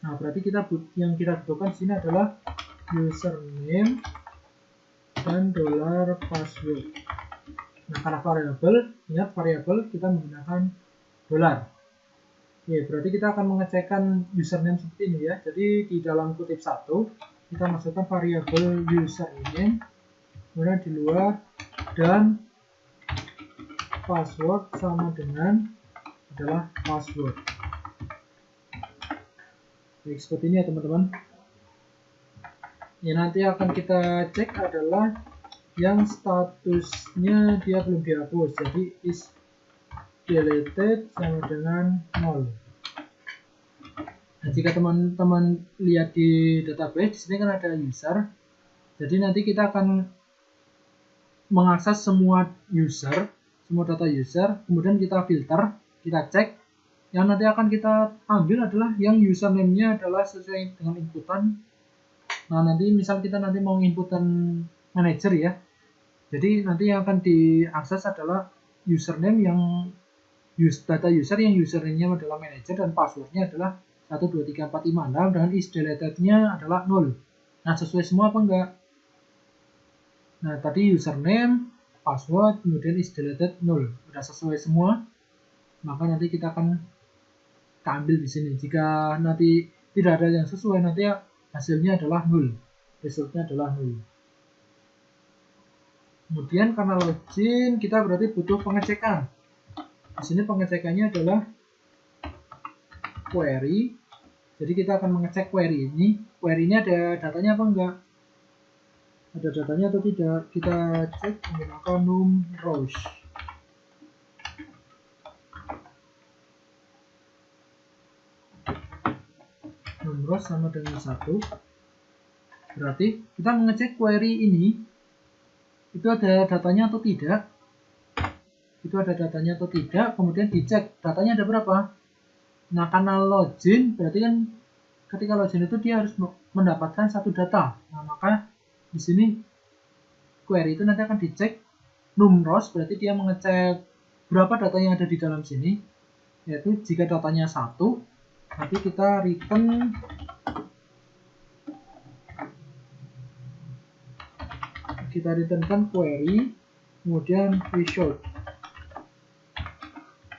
Nah, berarti yang kita butuhkan di sini adalah username dan $password. Nah, karena variabel, ingat variabel kita menggunakan $. Oke, berarti kita akan mengecekkan username seperti ini ya. Jadi di dalam kutip 1 kita masukkan variabel username, kemudian di luar, dan password sama dengan adalah password. Baik, seperti ini ya teman-teman. Ya, nanti akan kita cek adalah yang statusnya dia belum dihapus, jadi is deleted sama dengan 0. Nah, jika teman-teman lihat di database, di sini kan ada user. Jadi nanti kita akan mengakses semua user, semua data user, kemudian kita filter, kita cek. Yang nanti akan kita ambil adalah yang username-nya adalah sesuai dengan inputan. Nah, nanti misal kita nanti mau inputan manager ya. Jadi nanti yang akan diakses adalah username yang data user yang username-nya adalah manager dan passwordnya adalah 123456 dan is deleted-nya adalah 0. Nah, sesuai semua apa enggak? Nah, tadi username, password, kemudian is deleted 0. Sudah sesuai semua, maka nanti kita akan ambil di sini. Jika nanti tidak ada yang sesuai, nanti hasilnya adalah 0. Resultnya adalah 0. Kemudian karena login, kita berarti butuh pengecekan. Di sini pengecekannya adalah query. Jadi kita akan mengecek query ini. Query ini ada datanya apa enggak? Ada datanya atau tidak? Kita cek menggunakan numRows. NumRows sama dengan 1. Berarti kita mengecek query ini. Itu ada datanya atau tidak? Itu ada datanya atau tidak, kemudian dicek datanya ada berapa. Nah, karena login berarti kan ketika login itu dia harus mendapatkan satu data. Nah, maka di sini query itu nanti akan dicek numRows, berarti dia mengecek berapa data yang ada di dalam sini, yaitu jika datanya 1, nanti kita return returnkan query, kemudian result.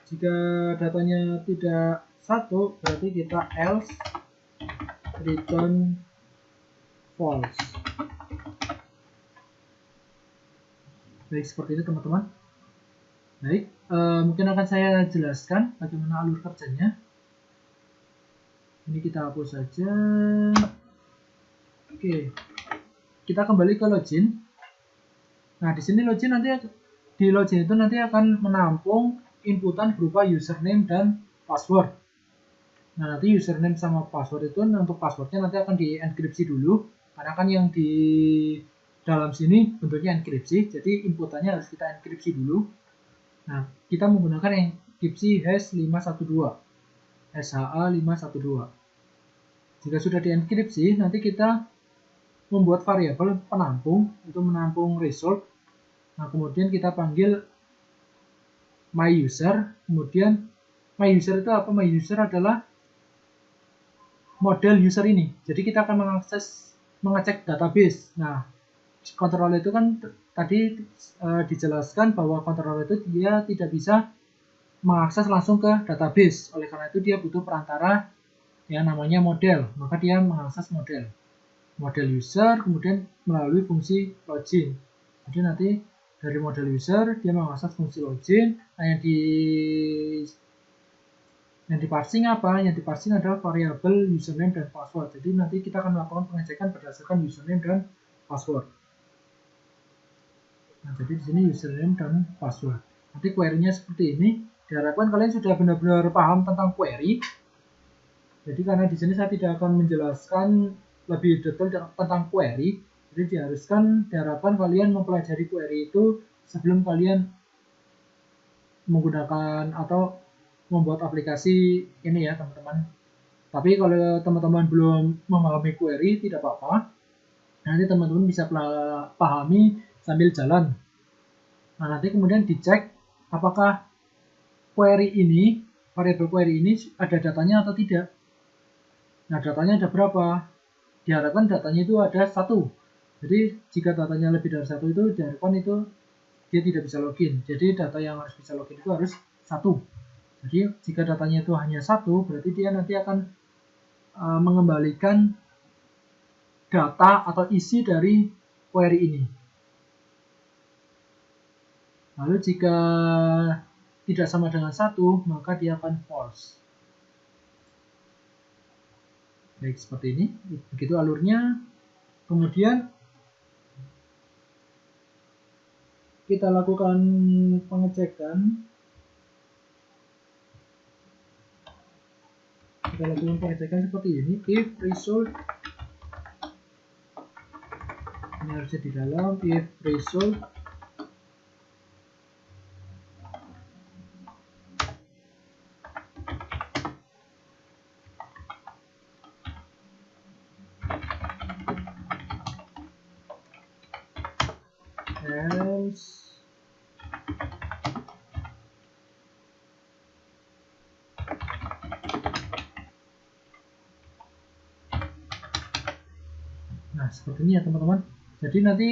Jika datanya tidak 1, berarti kita else return false. Baik, seperti itu teman-teman. Baik, mungkin akan saya jelaskan bagaimana alur kerjanya. Ini kita hapus saja. Oke, kita kembali ke login. Nah, di sini login nanti di login itu nanti akan menampung inputan berupa username dan password. Nah, nanti username sama password itu untuk passwordnya nanti akan dienkripsi dulu, karena kan yang di dalam sini bentuknya enkripsi, jadi inputannya harus kita enkripsi dulu. Nah, kita menggunakan enkripsi hash 512, SHA-512. Jika sudah dienkripsi, nanti kita membuat variabel penampung, itu menampung result. Nah, kemudian kita panggil myUser, kemudian myUser itu apa? MyUser adalah model user ini. Jadi kita akan mengecek database. Nah, controller itu kan tadi dijelaskan bahwa controller itu dia tidak bisa mengakses langsung ke database. Oleh karena itu dia butuh perantara yang namanya model. Maka dia mengakses model user, kemudian melalui fungsi login. Jadi nanti dari model user, dia mengakses fungsi login. Nah, yang di parsing apa? Yang di parsing adalah variabel username dan password. Jadi nanti kita akan melakukan pengecekan berdasarkan username dan password. Nah, jadi di sini username dan password. Nanti query-nya seperti ini. Diharapkan kalian sudah benar-benar paham tentang query. Jadi karena di sini saya tidak akan menjelaskan lebih detail tentang query. Jadi diharapkan kalian mempelajari query itu sebelum kalian menggunakan atau membuat aplikasi ini ya teman-teman. Tapi kalau teman-teman belum memahami query tidak apa-apa. Nanti teman-teman bisa pahami sambil jalan. Nah, nanti kemudian dicek apakah query ini, variabel query ini ada datanya atau tidak. Nah, datanya ada berapa? Diharapkan datanya itu ada 1. Jadi jika datanya lebih dari 1 itu diharapkan itu dia tidak bisa login. Jadi data yang harus bisa login itu harus 1. Jadi jika datanya itu hanya 1, berarti dia nanti akan mengembalikan data atau isi dari query ini. Lalu jika tidak sama dengan 1, maka dia akan false. Baik, seperti ini. Begitu alurnya. Kemudian kita lakukan pengecekan. Kita lakukan pengecekan seperti ini. If result, ini harusnya di dalam. If result else nah seperti ini ya teman-teman. Jadi nanti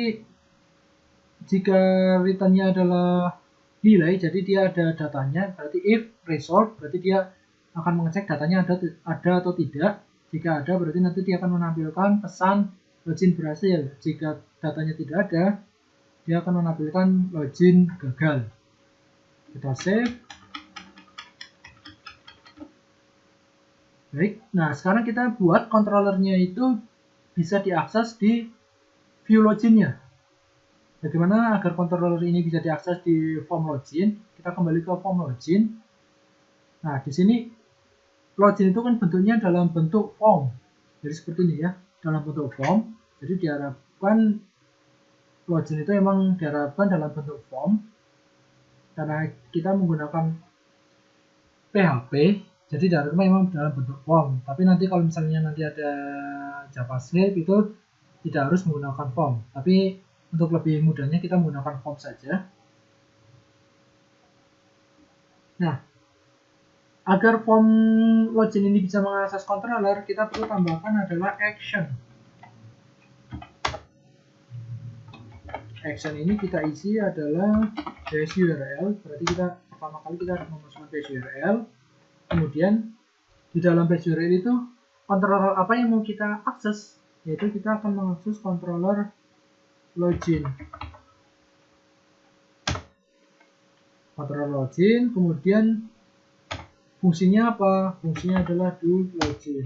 jika returnnya adalah delay, jadi dia ada datanya, berarti if result berarti dia akan mengecek datanya ada atau tidak. Jika ada berarti nanti dia akan menampilkan pesan login berhasil. Jika datanya tidak ada, dia akan menampilkan login gagal. Kita save. Baik, nah sekarang kita buat controllernya itu bisa diakses di view loginnya. Bagaimana agar controller ini bisa diakses di form login? Kita kembali ke form login. Nah, di sini login itu kan bentuknya dalam bentuk form. Jadi seperti ini ya, dalam bentuk form. Jadi diharapkan login itu memang diharapkan dalam bentuk form. Karena kita menggunakan PHP, jadi diharapkan memang dalam bentuk form. Tapi nanti kalau misalnya nanti ada JavaScript itu tidak harus menggunakan form. Tapi untuk lebih mudahnya kita menggunakan form saja. Nah, agar form login ini bisa mengakses controller, kita perlu tambahkan adalah action. Action ini kita isi adalah base URL, berarti kita pertama kali kita harus memasukkan base URL. Kemudian di dalam base URL itu controller apa yang mau kita akses, yaitu kita akan mengakses controller login. Controller login, kemudian fungsinya apa? Fungsinya adalah do login.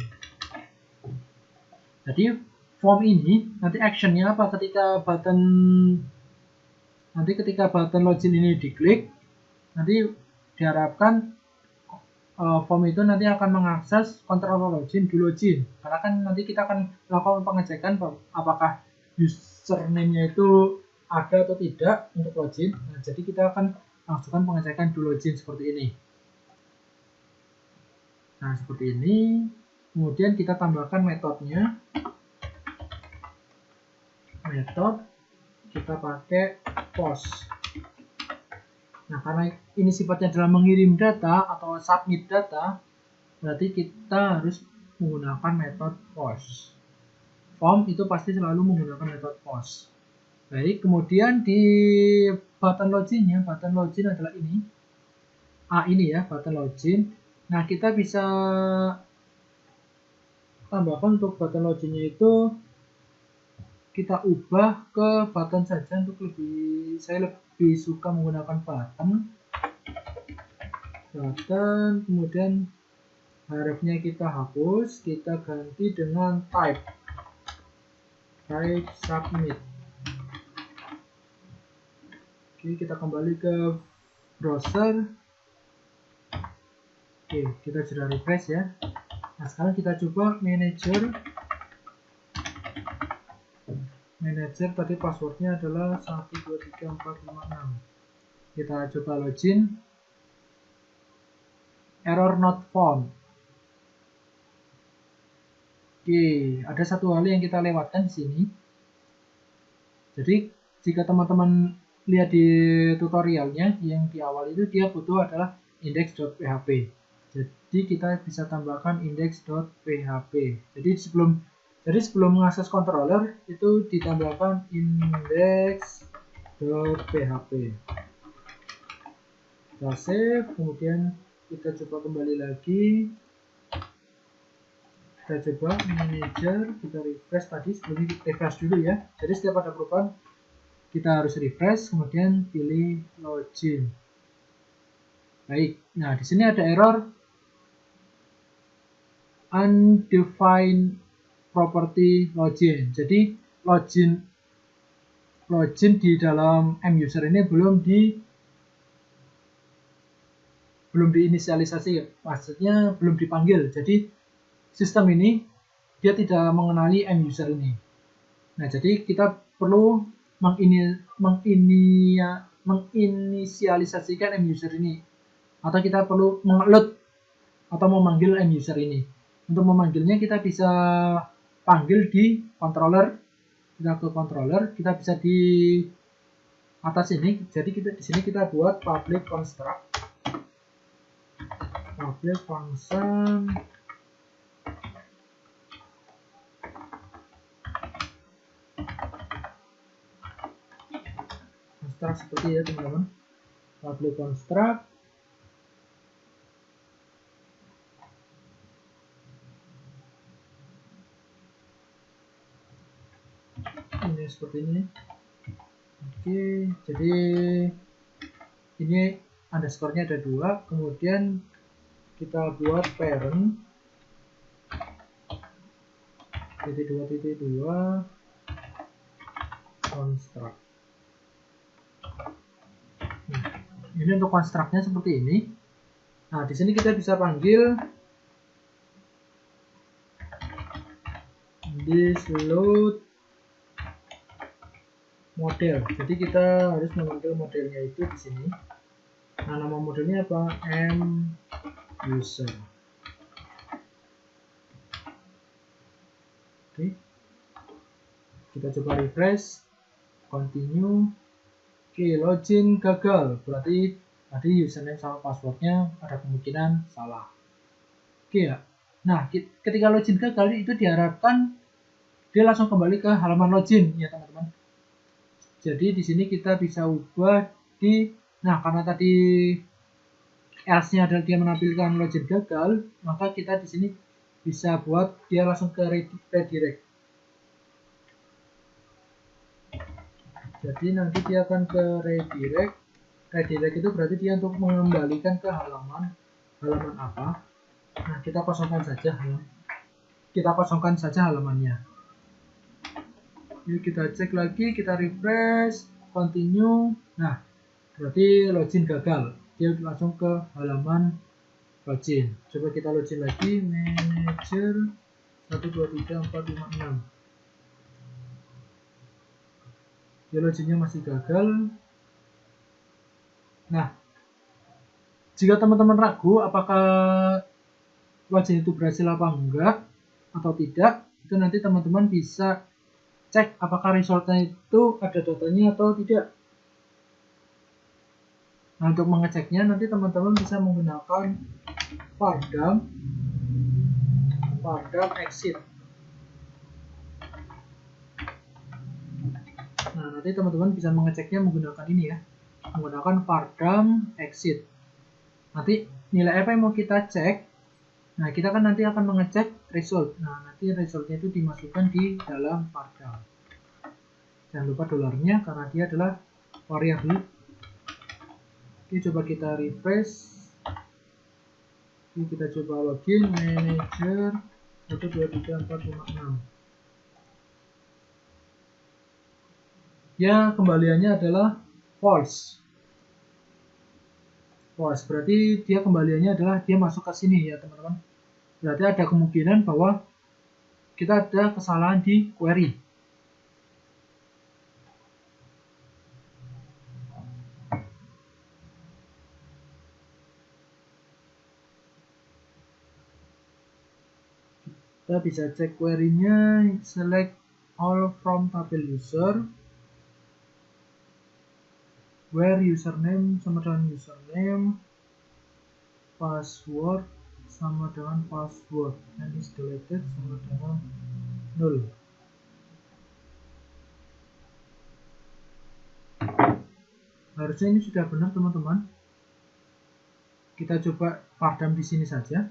Jadi form ini nanti actionnya apa? Ketika button login ini diklik, nanti diharapkan form itu nanti akan mengakses controller login do login. Karena kan nanti kita akan melakukan pengecekan apakah username-nya itu ada atau tidak untuk login. Nah, jadi kita akan langsungkan pengecekan do login seperti ini. Nah, seperti ini. Kemudian kita tambahkan metodenya. Metode kita pakai post. Nah, karena ini sifatnya adalah mengirim data atau submit data, berarti kita harus menggunakan metode post. Form itu pasti selalu menggunakan metode post. Baik, kemudian di button loginnya, button login adalah ini. Ini ya, button login. Nah, kita bisa tambahkan untuk button loginnya itu kita ubah ke button saja untuk saya lebih suka menggunakan button. Kemudian href-nya kita hapus, kita ganti dengan type submit. Oke, kita kembali ke browser. Oke, kita sudah refresh ya. Nah, sekarang kita coba manager tadi passwordnya adalah 123456. Kita coba login. Error not found. Oke, ada satu hal yang kita lewatkan di sini. Jadi jika teman-teman lihat di tutorialnya yang di awal itu, dia butuh adalah index.php. Jadi kita bisa tambahkan index.php. Jadi sebelum mengakses controller itu ditambahkan index.php. Kita save, kemudian kita coba kembali lagi. Kita coba manager, kita refresh tadi, sebelumnya kita refresh dulu ya. Jadi setiap ada perubahan kita harus refresh, kemudian pilih login. Baik, nah di sini ada error undefined property login. Jadi login di dalam M-user ini belum diinisialisasi, maksudnya belum dipanggil. Jadi sistem ini dia tidak mengenali M-user ini. Nah, jadi kita perlu menginisialisasikan M-user ini, atau kita perlu meng-load atau memanggil M-user ini. Untuk memanggilnya kita bisa panggil di controller. Kita ke controller, kita bisa di atas ini. Jadi di sini kita buat public construct, public function seperti ya teman-teman, public construct ini seperti ini. Oke, jadi ini underscore-nya ada 2, kemudian kita buat parent .2.2 construct. Ini untuk construct-nya seperti ini. Nah, di sini kita bisa panggil this load model. Jadi kita harus memanggil modelnya itu di sini. Nah, nama modelnya apa? M-user. Oke. Kita coba refresh, continue. Oke, login gagal. Berarti tadi username sama passwordnya ada kemungkinan salah. Oke ya. Nah, ketika login gagal itu diharapkan dia langsung kembali ke halaman login ya teman-teman. Jadi di sini kita bisa ubah karena tadi else-nya adalah dia menampilkan login gagal, maka kita di sini bisa buat dia langsung ke redirect. Jadi nanti dia akan ke redirect. Redirect itu berarti dia untuk mengembalikan ke halaman apa. Nah, kita kosongkan saja halamannya. Yuk kita cek lagi, kita refresh, continue. Nah, berarti login gagal. Dia langsung ke halaman login. Coba kita login lagi, manager 123456. Dia loginnya masih gagal. Nah, jika teman-teman ragu apakah login itu berhasil apa enggak atau tidak, itu nanti teman-teman bisa cek apakah resultnya itu ada datanya atau tidak. Nah, untuk mengeceknya nanti teman-teman bisa menggunakan pardam exit. Nah, nanti teman-teman bisa mengeceknya menggunakan ini ya, menggunakan pardam exit. Nanti nilai apa yang mau kita cek? Nah, kita kan nanti akan mengecek result. Nah, nanti resultnya itu dimasukkan di dalam pardam. Jangan lupa dolarnya karena dia adalah variabel. Oke, coba kita refresh. Oke, kita coba login manager 1 2 3 4 5 6. Ya, kembaliannya adalah false. False berarti dia kembaliannya adalah dia masuk ke sini ya teman-teman. Berarti ada kemungkinan bahwa kita ada kesalahan di query. Kita bisa cek query-nya, select all from tabel user, where username sama dengan username, password sama dengan password, and is deleted sama dengan 0. Harusnya ini sudah benar teman-teman. Kita coba pardam di sini saja.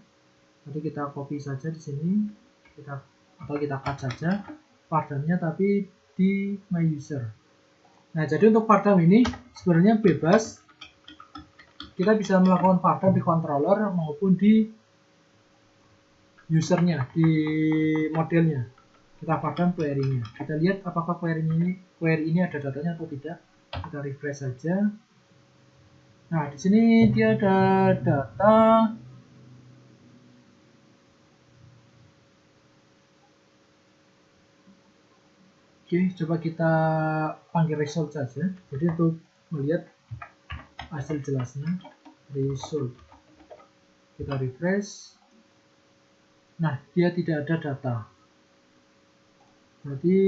Nanti kita copy saja di sini. Atau kita cut saja pardamnya tapi di my user. Nah, jadi untuk pardam ini sebenarnya bebas. Kita bisa melakukan pardam di controller maupun di usernya, di modelnya. Kita pardam query-nya. Kita lihat apakah query ini ada datanya atau tidak. Kita refresh saja. Nah, di sini dia ada data. Oke, coba kita panggil result saja. Jadi untuk melihat hasil jelasnya, result. Kita refresh. Nah, dia tidak ada data. Berarti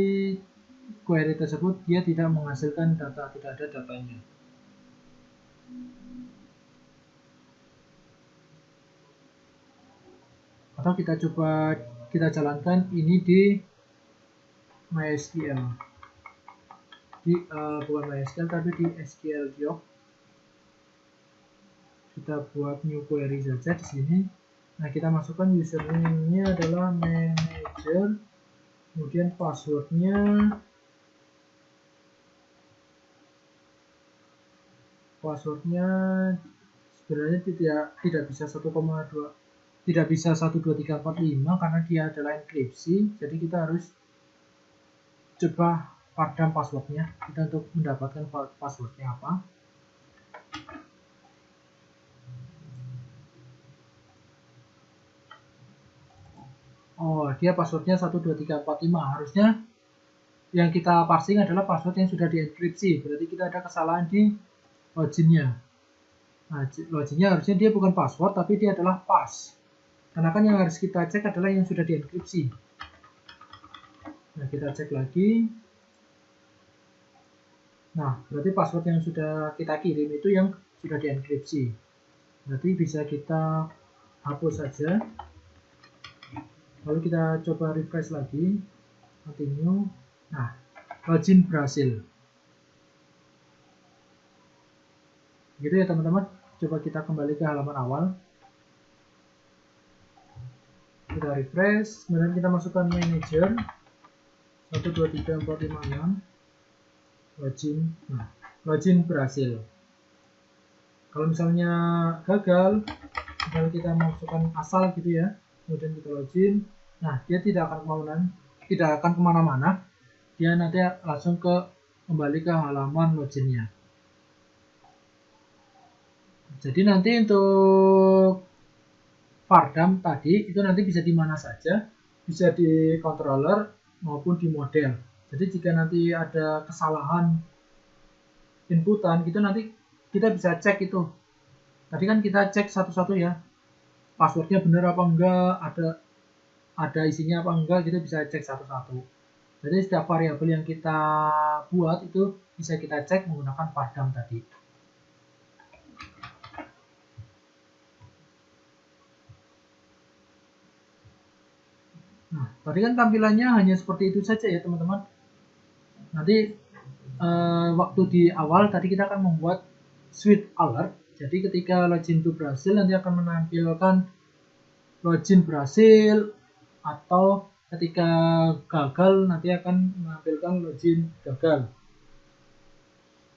query tersebut dia tidak menghasilkan data, tidak ada datanya. Atau kita jalankan ini di MySQL. Bukan MySQL tapi di SQL Doc. Kita buat new query saja di sini. Nah, kita masukkan username-nya adalah manager, kemudian passwordnya sebenarnya tidak bisa 1,2, tidak bisa 1 2 3 4 5 karena dia adalah enkripsi. Jadi kita harus coba pardam passwordnya kita untuk mendapatkan passwordnya apa. Oh, dia passwordnya 1 2 3 4 5. Harusnya yang kita parsing adalah password yang sudah dienkripsi. Berarti kita ada kesalahan di loginnya. Nah, loginnya harusnya dia bukan password tapi dia adalah pass. Karena kan yang harus kita cek adalah yang sudah dienkripsi. Nah, kita cek lagi. Nah, berarti password yang sudah kita kirim itu yang sudah dienkripsi. Berarti bisa kita hapus saja. Lalu kita coba refresh lagi. Continue. Nah, login berhasil. Gitu ya teman-teman. Coba kita kembali ke halaman awal. Kita refresh. Kemudian kita masukkan manager. 1 2 3 4 5 6. Login. Nah, login berhasil. Kalau misalnya gagal, misalnya kita masukkan asal gitu ya, kemudian kita login, nah dia tidak akan kemana-mana, dia nanti langsung kembali ke halaman loginnya. Jadi nanti untuk pardam tadi itu nanti bisa di mana saja, bisa di controller maupun di model. Jadi jika nanti ada kesalahan inputan, itu nanti kita bisa cek itu. Tadi kan kita cek satu-satu ya, passwordnya benar apa enggak, ada isinya apa enggak, kita bisa cek satu-satu. Jadi setiap variabel yang kita buat itu bisa kita cek menggunakan pardam tadi. Nah, tadi kan tampilannya hanya seperti itu saja ya teman-teman. Nanti waktu di awal tadi kita akan membuat switch alert. Jadi ketika login itu berhasil nanti akan menampilkan login berhasil atau ketika gagal nanti akan menampilkan login gagal.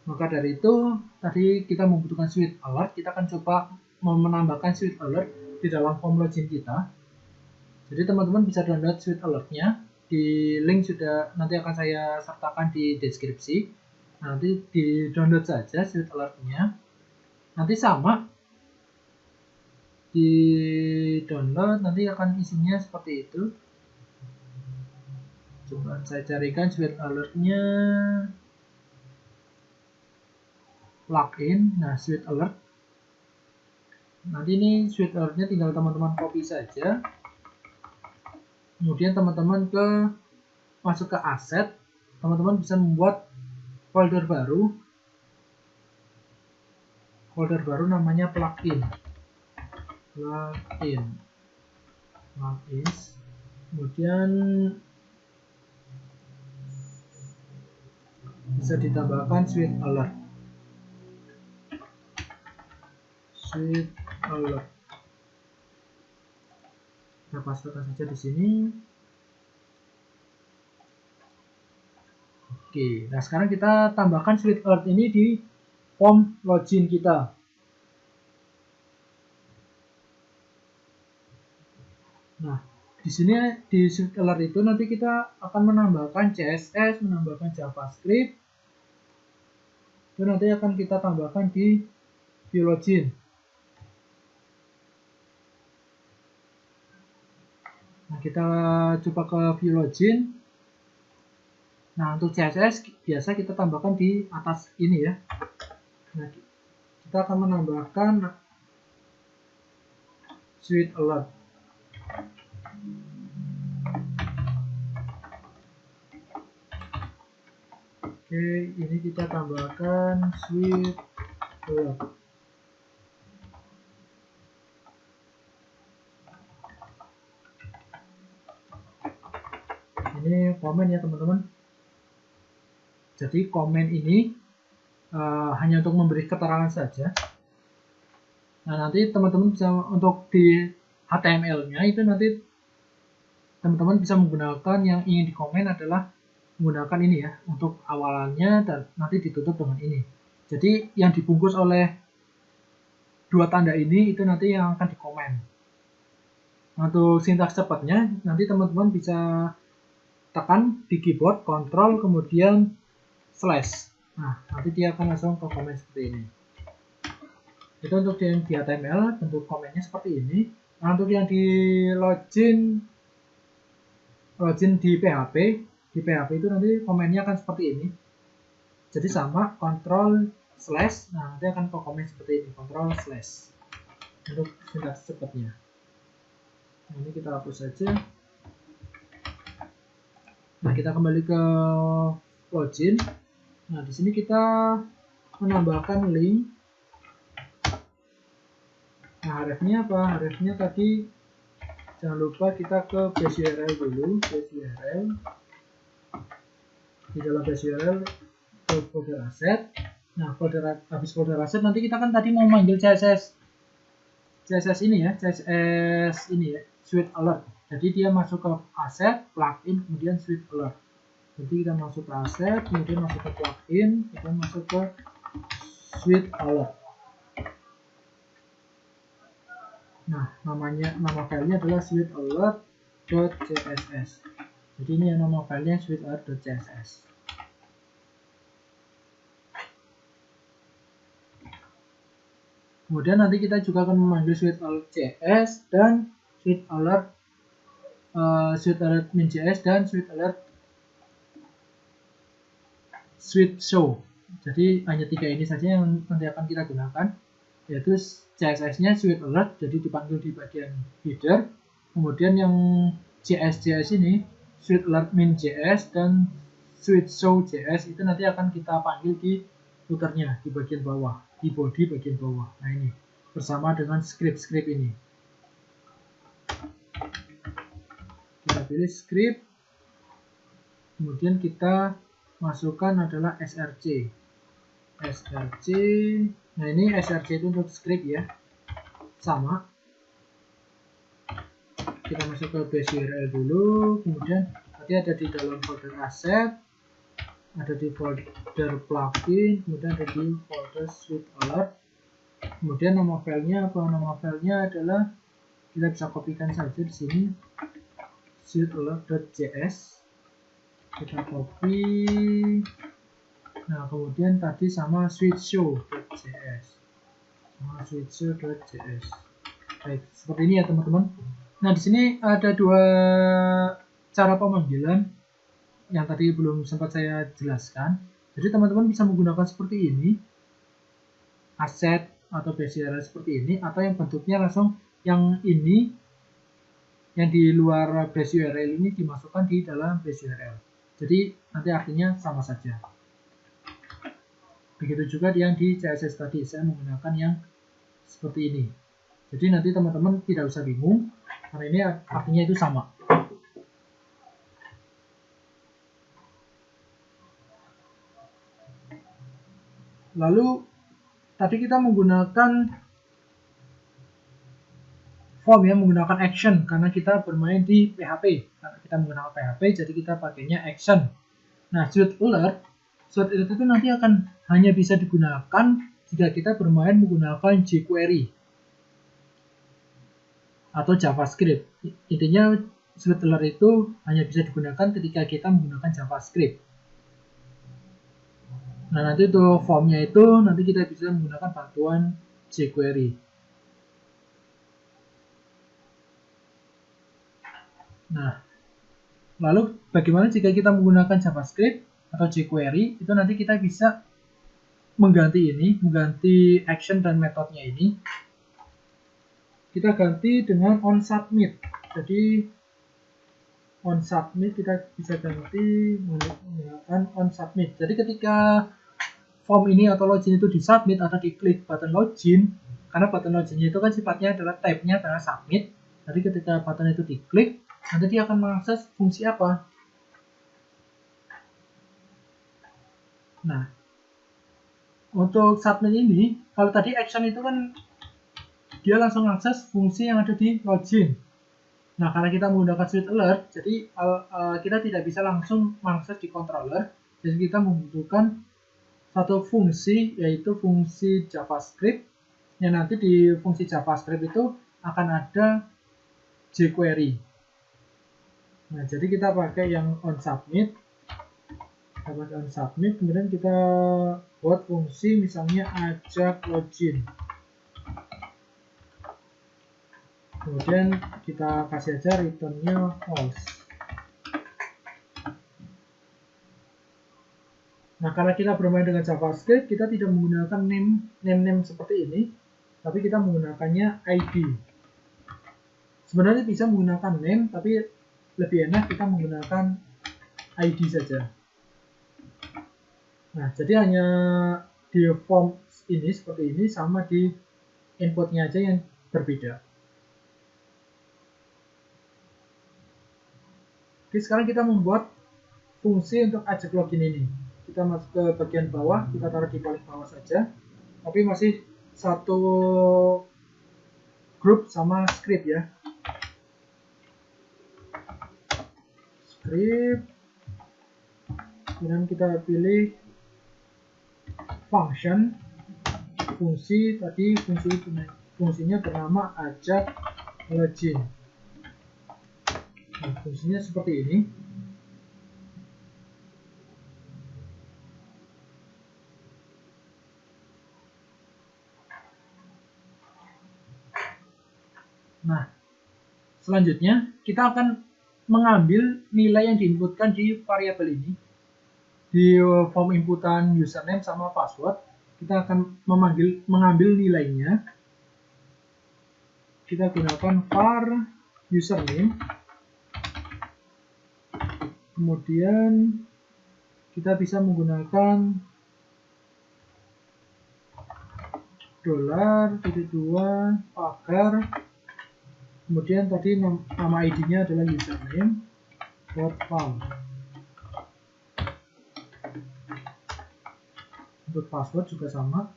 Maka dari itu tadi kita membutuhkan switch alert, kita akan coba menambahkan switch alert di dalam form login kita. Jadi teman-teman bisa download switch alertnya, di link sudah nanti akan saya sertakan di deskripsi. Nanti di download saja switch alertnya, nanti sama di download, nanti akan isinya seperti itu. Coba saya carikan switch alertnya, login. Nah, switch alert, nanti ini switch alertnya tinggal teman-teman copy saja, kemudian teman-teman masuk ke aset, teman-teman bisa membuat folder baru namanya plugins, kemudian bisa ditambahkan switch alert. Kita pastikan saja di sini. Oke, nah sekarang kita tambahkan switch alert ini di form login kita. Nah, di sini di switch alert itu nanti kita akan menambahkan CSS, menambahkan JavaScript. Itu nanti akan kita tambahkan di view login. Nah, kita coba ke view login. Nah, untuk CSS biasa kita tambahkan di atas ini ya. Nah, kita akan menambahkan switch alert. Oke, ini kita tambahkan switch alert. Ini komen ya teman-teman. Jadi komen ini hanya untuk memberi keterangan saja. Nah, nanti teman-teman bisa untuk di HTML-nya itu nanti teman-teman bisa menggunakan yang ingin dikomen adalah menggunakan ini ya untuk awalannya, dan nanti ditutup dengan ini. Jadi yang dibungkus oleh dua tanda ini itu nanti yang akan dikomen. Untuk sintaks cepatnya nanti teman-teman bisa tekan di keyboard Ctrl kemudian slash. Nah, nanti dia akan langsung ke komen seperti ini. Itu untuk yang di HTML bentuk komennya seperti ini. Nah, untuk yang di login di PHP itu nanti komennya akan seperti ini. Jadi sama Ctrl slash, nah nanti akan ke komen seperti ini, Ctrl slash untuk sintaks cepatnya. Nah, ini kita hapus saja. Nah, kita kembali ke login. Nah, di sini kita menambahkan link. Nah, href-nya apa? Href-nya tadi jangan lupa kita ke base URL dulu, base URL. Di dalam base URL ke folder asset. Nah, habis folder asset nanti kita kan tadi mau manggil CSS ini ya, CSS ini ya, switch alert. Jadi dia masuk ke asset, plugin, kemudian switch alert. Jadi kita masuk ke asset, kemudian masuk ke plugin, kita masuk ke switch alert. Nah, nama filenya adalah switchalert.css. Jadi ini yang nama filenya switchalert.css. Kemudian nanti kita juga akan memanggil switch alert CS dan switch alert min.js dan switch alert switch show. Jadi hanya tiga ini saja yang nanti akan kita gunakan, yaitu CSS-nya switch alert, jadi dipanggil di bagian header. Kemudian yang JS ini switch alert min.js dan switch show JS itu nanti akan kita panggil di footernya di bagian bawah, di body bagian bawah. Nah, ini bersama dengan script ini. Kita pilih script, kemudian kita masukkan adalah src. Nah, ini src itu untuk script ya, sama. kita masuk ke base URL dulu, kemudian tadi ada di dalam folder asset, ada di folder plugin, kemudian ada di folder suite alert. Kemudian nama filenya apa? Nama filenya adalah kita bisa kopikan saja di sini, suitealert.js. Kita copy. Nah, kemudian tadi sama switchshow.js. Baik, seperti ini ya teman-teman. Nah, di sini ada dua cara pemanggilan yang tadi belum sempat saya jelaskan. Jadi teman-teman bisa menggunakan seperti ini, aset atau base URL seperti ini, atau yang bentuknya langsung yang ini, yang di luar base URL ini dimasukkan di dalam base URL. Jadi nanti artinya sama saja. Begitu juga yang di CSS tadi, saya menggunakan yang seperti ini. Jadi nanti teman-teman tidak usah bingung, karena ini artinya itu sama. Lalu tadi kita menggunakan form ya, menggunakan action karena kita bermain di PHP. Karena kita menggunakan PHP, jadi kita pakainya action. Nah, suite alert itu nanti akan hanya bisa digunakan jika kita bermain menggunakan jQuery atau JavaScript. Intinya suite alert itu hanya bisa digunakan ketika kita menggunakan JavaScript. Nah, nanti untuk formnya itu nanti kita bisa menggunakan bantuan jQuery. Nah, lalu bagaimana jika kita menggunakan JavaScript atau jQuery? Itu nanti kita bisa mengganti action dan metodenya ini. Kita ganti dengan onSubmit. Jadi onSubmit kita bisa ganti menggunakan onSubmit. Jadi ketika form ini atau login itu disubmit atau diklik button login, karena button loginnya itu kan sifatnya adalah tab-nya adalah submit. Jadi ketika button itu diklik, nanti dia akan mengakses fungsi apa? Nah, untuk submit ini, kalau tadi action itu kan dia langsung akses fungsi yang ada di login. Nah, karena kita menggunakan suite alert, jadi kita tidak bisa langsung mengakses di controller. Jadi kita membutuhkan satu fungsi, yaitu fungsi JavaScript, yang nanti di fungsi JavaScript itu akan ada jQuery. Nah, jadi kita pakai yang onSubmit. Kita pakai onSubmit, kemudian kita buat fungsi misalnya ajak login. Kemudian kita kasih aja return-nya false. Nah, karena kita bermain dengan JavaScript, kita tidak menggunakan name seperti ini, tapi kita menggunakannya ID. Sebenarnya bisa menggunakan name, tapi lebih enak kita menggunakan ID saja. Nah, jadi hanya di form ini seperti ini, sama di inputnya aja yang berbeda. Oke, sekarang kita membuat fungsi untuk ajak login ini. Kita masuk ke bagian bawah, kita taruh di paling bawah saja, tapi masih satu grup sama script ya. Script, kemudian kita pilih function, fungsi tadi fungsinya bernama ajak login. Nah, fungsinya seperti ini. Nah, selanjutnya kita akan mengambil nilai yang diinputkan di variabel ini. Di form inputan username sama password, kita akan mengambil nilainya. Kita gunakan var username. Kemudian kita bisa menggunakan $2 pagar, kemudian tadi nama ID-nya adalah username .val. Untuk password juga sama.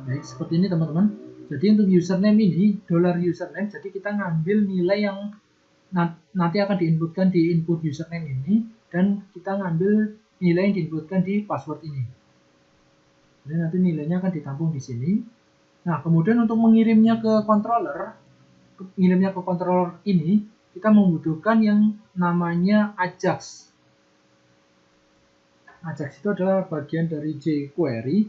Baik, indeks seperti ini teman-teman. Jadi untuk username ini $username, jadi kita ngambil nilai yang nanti akan diinputkan di input username ini, dan kita ngambil nilai yang diinputkan di password ini. Jadi nanti nilainya akan ditampung di sini. Nah, kemudian untuk mengirimnya ke controller ini, kita membutuhkan yang namanya Ajax. Ajax itu adalah bagian dari jQuery.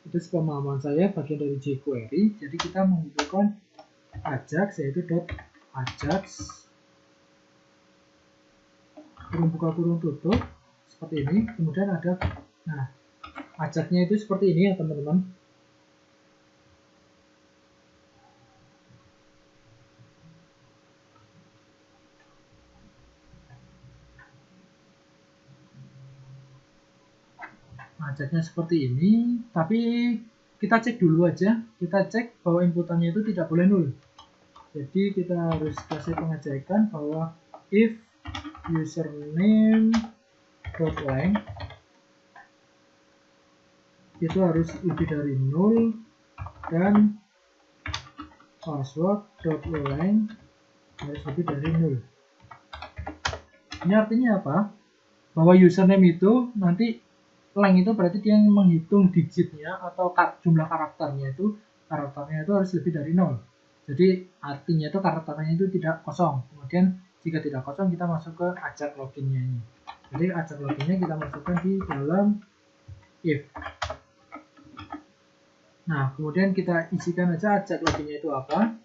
Itu sepemahaman saya, bagian dari jQuery. Jadi kita membutuhkan Ajax, yaitu .ajax kurung buka kurung tutup seperti ini. Kemudian ada, nah, Ajaxnya itu seperti ini ya teman-teman. Ajaxnya seperti ini, tapi kita cek dulu aja. Kita cek bahwa inputannya itu tidak boleh nol. Jadi kita harus kasih pengejakan bahwa if username.length itu harus lebih dari 0 dan password.length harus lebih dari 0. Ini artinya apa? Bahwa username itu nanti length itu berarti dia menghitung digitnya atau jumlah karakternya itu harus lebih dari 0. Jadi artinya itu karakternya itu tidak kosong. Kemudian jika tidak kosong kita masuk ke Ajax loginnya ini. Jadi Ajax loginnya kita masukkan di dalam if. Nah, kemudian kita isikan aja Ajax loginnya itu apa.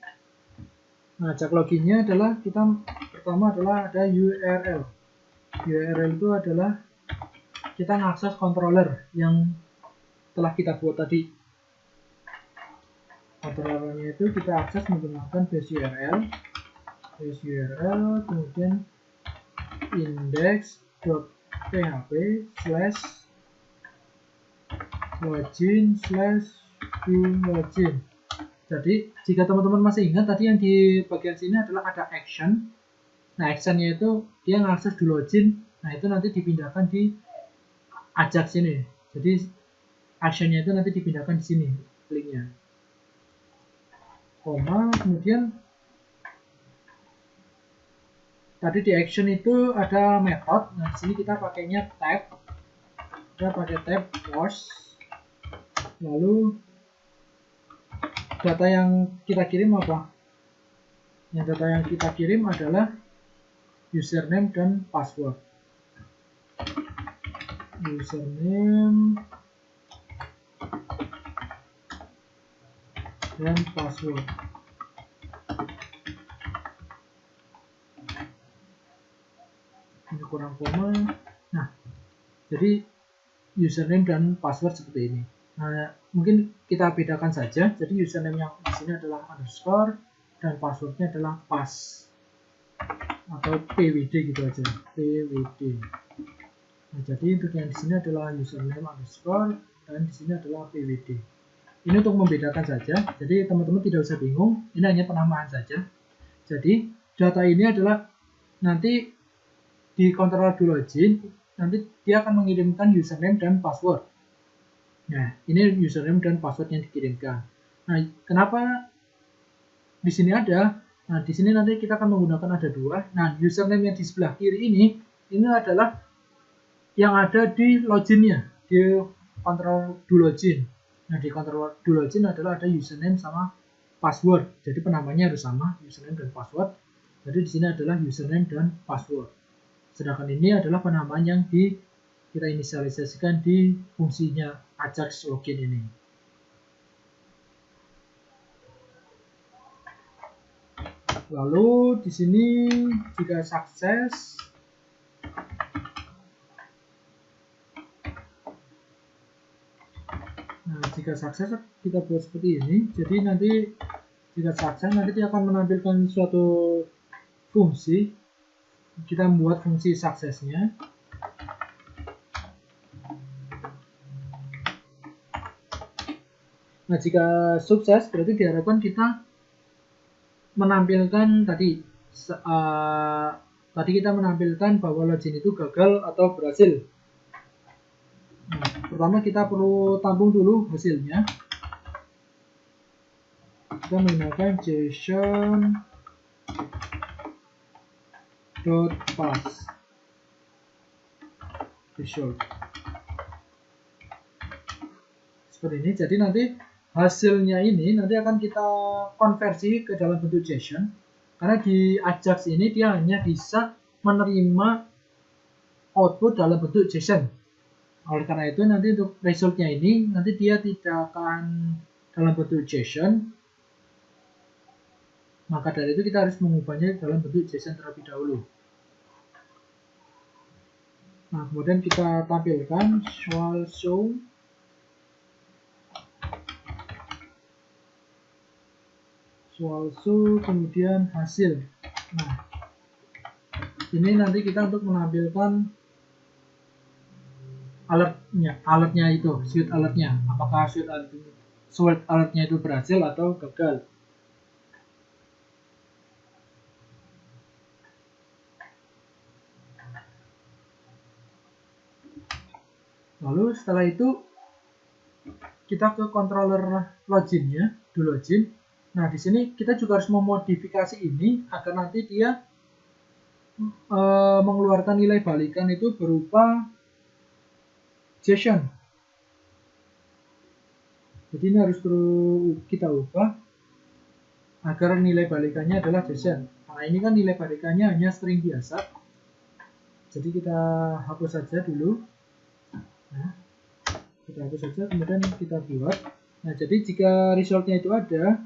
Nah, Ajax loginnya adalah pertama adalah ada URL. URL itu adalah kita mengakses controller yang telah kita buat tadi. Controllernya itu kita akses menggunakan base URL, kemudian index.php/login/do-login. Jadi jika teman-teman masih ingat tadi yang di bagian sini adalah ada action. Nah, actionnya itu dia mengakses do-login. Nah, itu nanti dipindahkan di Ajax ini. Jadi actionnya itu nanti dipindahkan di sini linknya. Koma, kemudian tadi di action itu ada method. Nah, di sini kita pakainya tab. Kita pakai tab post. Lalu data yang kita kirim apa? Yang data yang kita kirim adalah username dan password. Username dan password. Ini kurang koma. Nah, jadi username dan password seperti ini. Nah, mungkin kita bedakan saja. Jadi username yang di sini adalah underscore dan passwordnya adalah pass atau pwd gitu aja. Pwd. Nah, jadi untuk yang di sini adalah username underscore dan di sini adalah pwd. Ini untuk membedakan saja, jadi teman-teman tidak usah bingung, ini hanya penamaan saja. Jadi data ini adalah nanti di controller do-login, nanti dia akan mengirimkan username dan password. Nah, ini username dan password yang dikirimkan. Nah, kenapa di sini ada? Nah, di sini nanti kita akan menggunakan ada dua. Nah, username yang di sebelah kiri ini adalah yang ada di loginnya, di controller do-login. Nah, di controller do-login adalah ada username sama password. Jadi penamanya harus sama, username dan password. Jadi di sini adalah username dan password. Sedangkan ini adalah penamaan yang kita inisialisasikan di fungsinya Ajax login ini. Lalu di sini jika sukses, jika sukses kita buat seperti ini. Jadi nanti jika sukses nanti dia akan menampilkan suatu fungsi. Kita membuat fungsi suksesnya. Nah, jika sukses berarti diharapkan kita menampilkan tadi kita menampilkan bahwa login itu gagal atau berhasil. Nah, pertama kita perlu tampung dulu hasilnya. kita menggunakan JSON .pass result seperti ini. Jadi nanti hasilnya ini nanti akan kita konversi ke dalam bentuk JSON, karena di Ajax ini dia hanya bisa menerima output dalam bentuk JSON. Oleh karena itu nanti untuk resultnya ini nanti dia tidak akan dalam bentuk JSON, maka dari itu kita harus mengubahnya dalam bentuk JSON terlebih dahulu. Nah, kemudian kita tampilkan show kemudian hasil. Nah, ini nanti kita untuk menampilkan alertnya itu, suite alertnya. Apakah suite alertnya itu berhasil atau gagal. Lalu setelah itu kita ke controller loginnya, do login. Nah, di sini kita juga harus memodifikasi ini agar nanti dia mengeluarkan nilai balikan itu berupa JSON. Jadi ini harus kita ubah agar nilai balikannya adalah JSON. Nah, ini kan nilai balikannya hanya string biasa. Jadi kita hapus saja dulu. Nah, kita hapus saja, kemudian kita buat. Nah, jadi jika resultnya itu ada,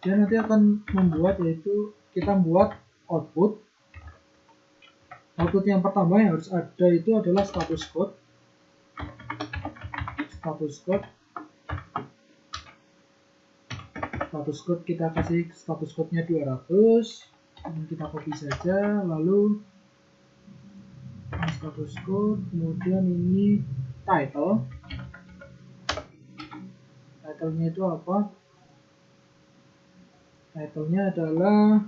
dia nanti akan membuat, yaitu kita membuat output. Output yang pertama yang harus ada itu adalah status code. Status code kita kasih status code-nya 200. Dan kita copy saja, lalu status code, kemudian ini title-nya itu apa? Title-nya adalah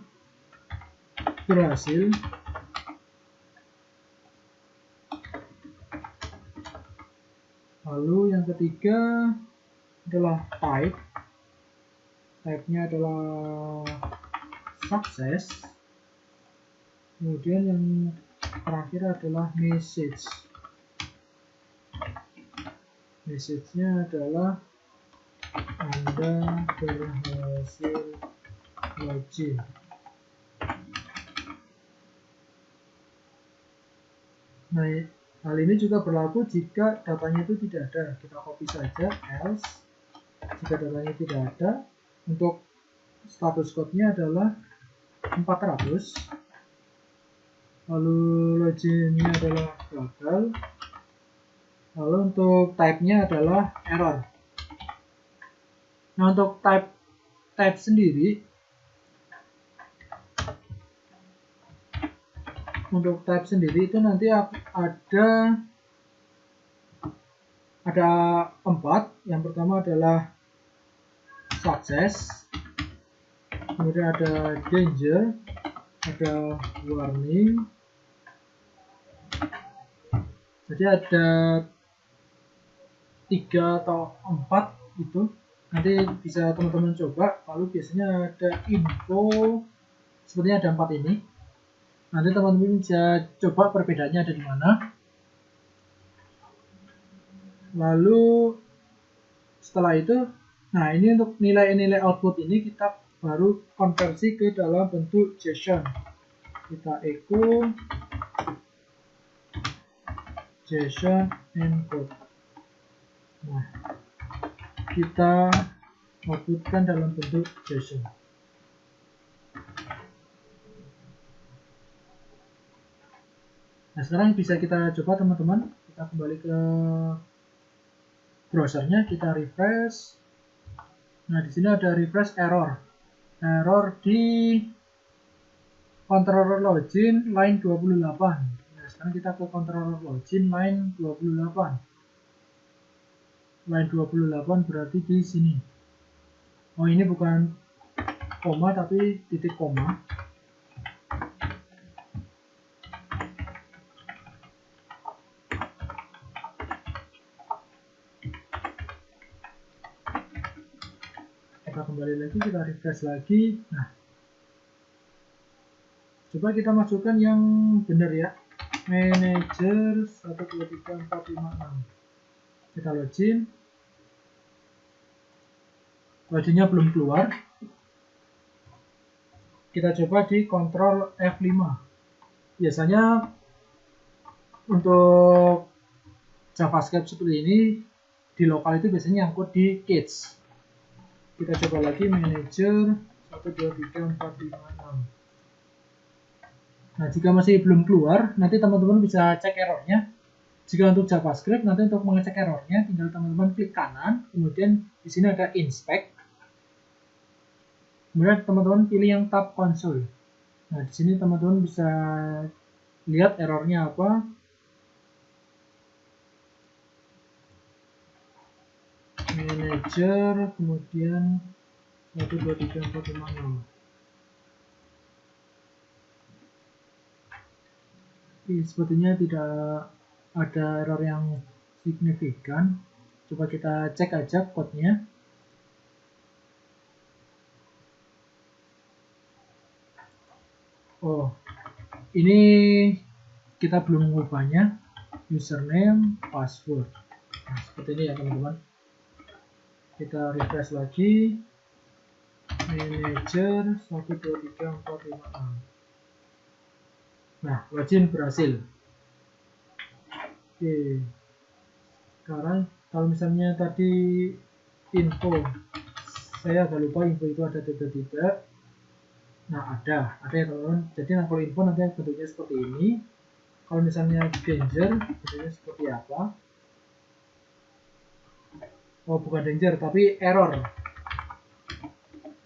berhasil. Lalu yang ketiga adalah type-nya adalah sukses. Kemudian yang terakhir adalah message-nya adalah Anda berhasil login. Nah, hal ini juga berlaku jika datanya itu tidak ada. Kita copy saja, else. Jika datanya tidak ada, untuk status code-nya adalah 400. Lalu login-nya adalah gagal. Lalu untuk type-nya adalah error. Nah, untuk type sendiri, itu nanti ada 4. Yang pertama adalah success, kemudian ada danger, ada warning. Jadi ada 3 atau 4 itu. Nanti bisa teman-teman coba. Lalu biasanya ada info, sepertinya ada 4 ini. Nanti teman-teman bisa coba perbedaannya ada di mana. Lalu setelah itu, nah ini untuk nilai-nilai output ini kita baru konversi ke dalam bentuk JSON. Kita echo JSON encode. Nah, kita outputkan dalam bentuk JSON. Nah, sekarang bisa kita coba teman-teman. Kita kembali ke browsernya, kita refresh. Nah, di sini ada refresh error di controller login line 28. Nah, sekarang kita ke controller login line 28. Line 28 berarti di sini. Oh, ini bukan koma tapi titik koma. Kita kembali lagi, kita refresh lagi. Nah, coba kita masukkan yang benar ya, manager 123456. Kita login. Loginnya belum keluar. Kita coba di Ctrl F5. Biasanya untuk JavaScript seperti ini di lokal itu biasanya nyangkut di cache. Kita coba lagi manager 123456. Nah, jika masih belum keluar, nanti teman-teman bisa cek errornya. Jika untuk JavaScript, nanti untuk mengecek errornya, tinggal teman-teman klik kanan, kemudian di sini ada inspect. Kemudian teman-teman pilih yang tab console. Nah, di sini teman-teman bisa lihat errornya apa. Manager, kemudian 123456. Sepertinya tidak ada error yang signifikan. Coba kita cek aja code-nya. Oh, ini kita belum mengubahnya. Username, password. Nah, seperti ini ya teman-teman. Kita refresh lagi. Manager 123456. Nah, login berhasil. Oke. Sekarang kalau misalnya tadi info, saya agak lupa info itu ada atau tidak. Nah, ada ya teman-teman. Jadi kalau info nanti bentuknya seperti ini. Kalau misalnya danger, bentuknya seperti apa? Oh, bukan danger, tapi error.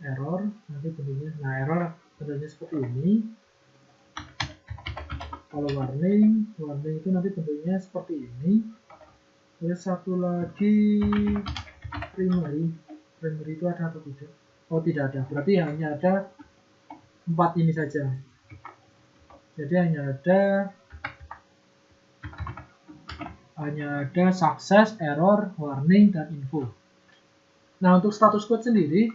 Error, nanti bentuknya. Nah, error bentuknya seperti ini. Kalau warning itu nanti bentuknya seperti ini. Terus satu lagi primary itu ada atau tidak? Oh, tidak ada. Berarti hanya ada 4 ini saja. Jadi hanya ada success, error, warning, dan info. Nah, untuk status code sendiri,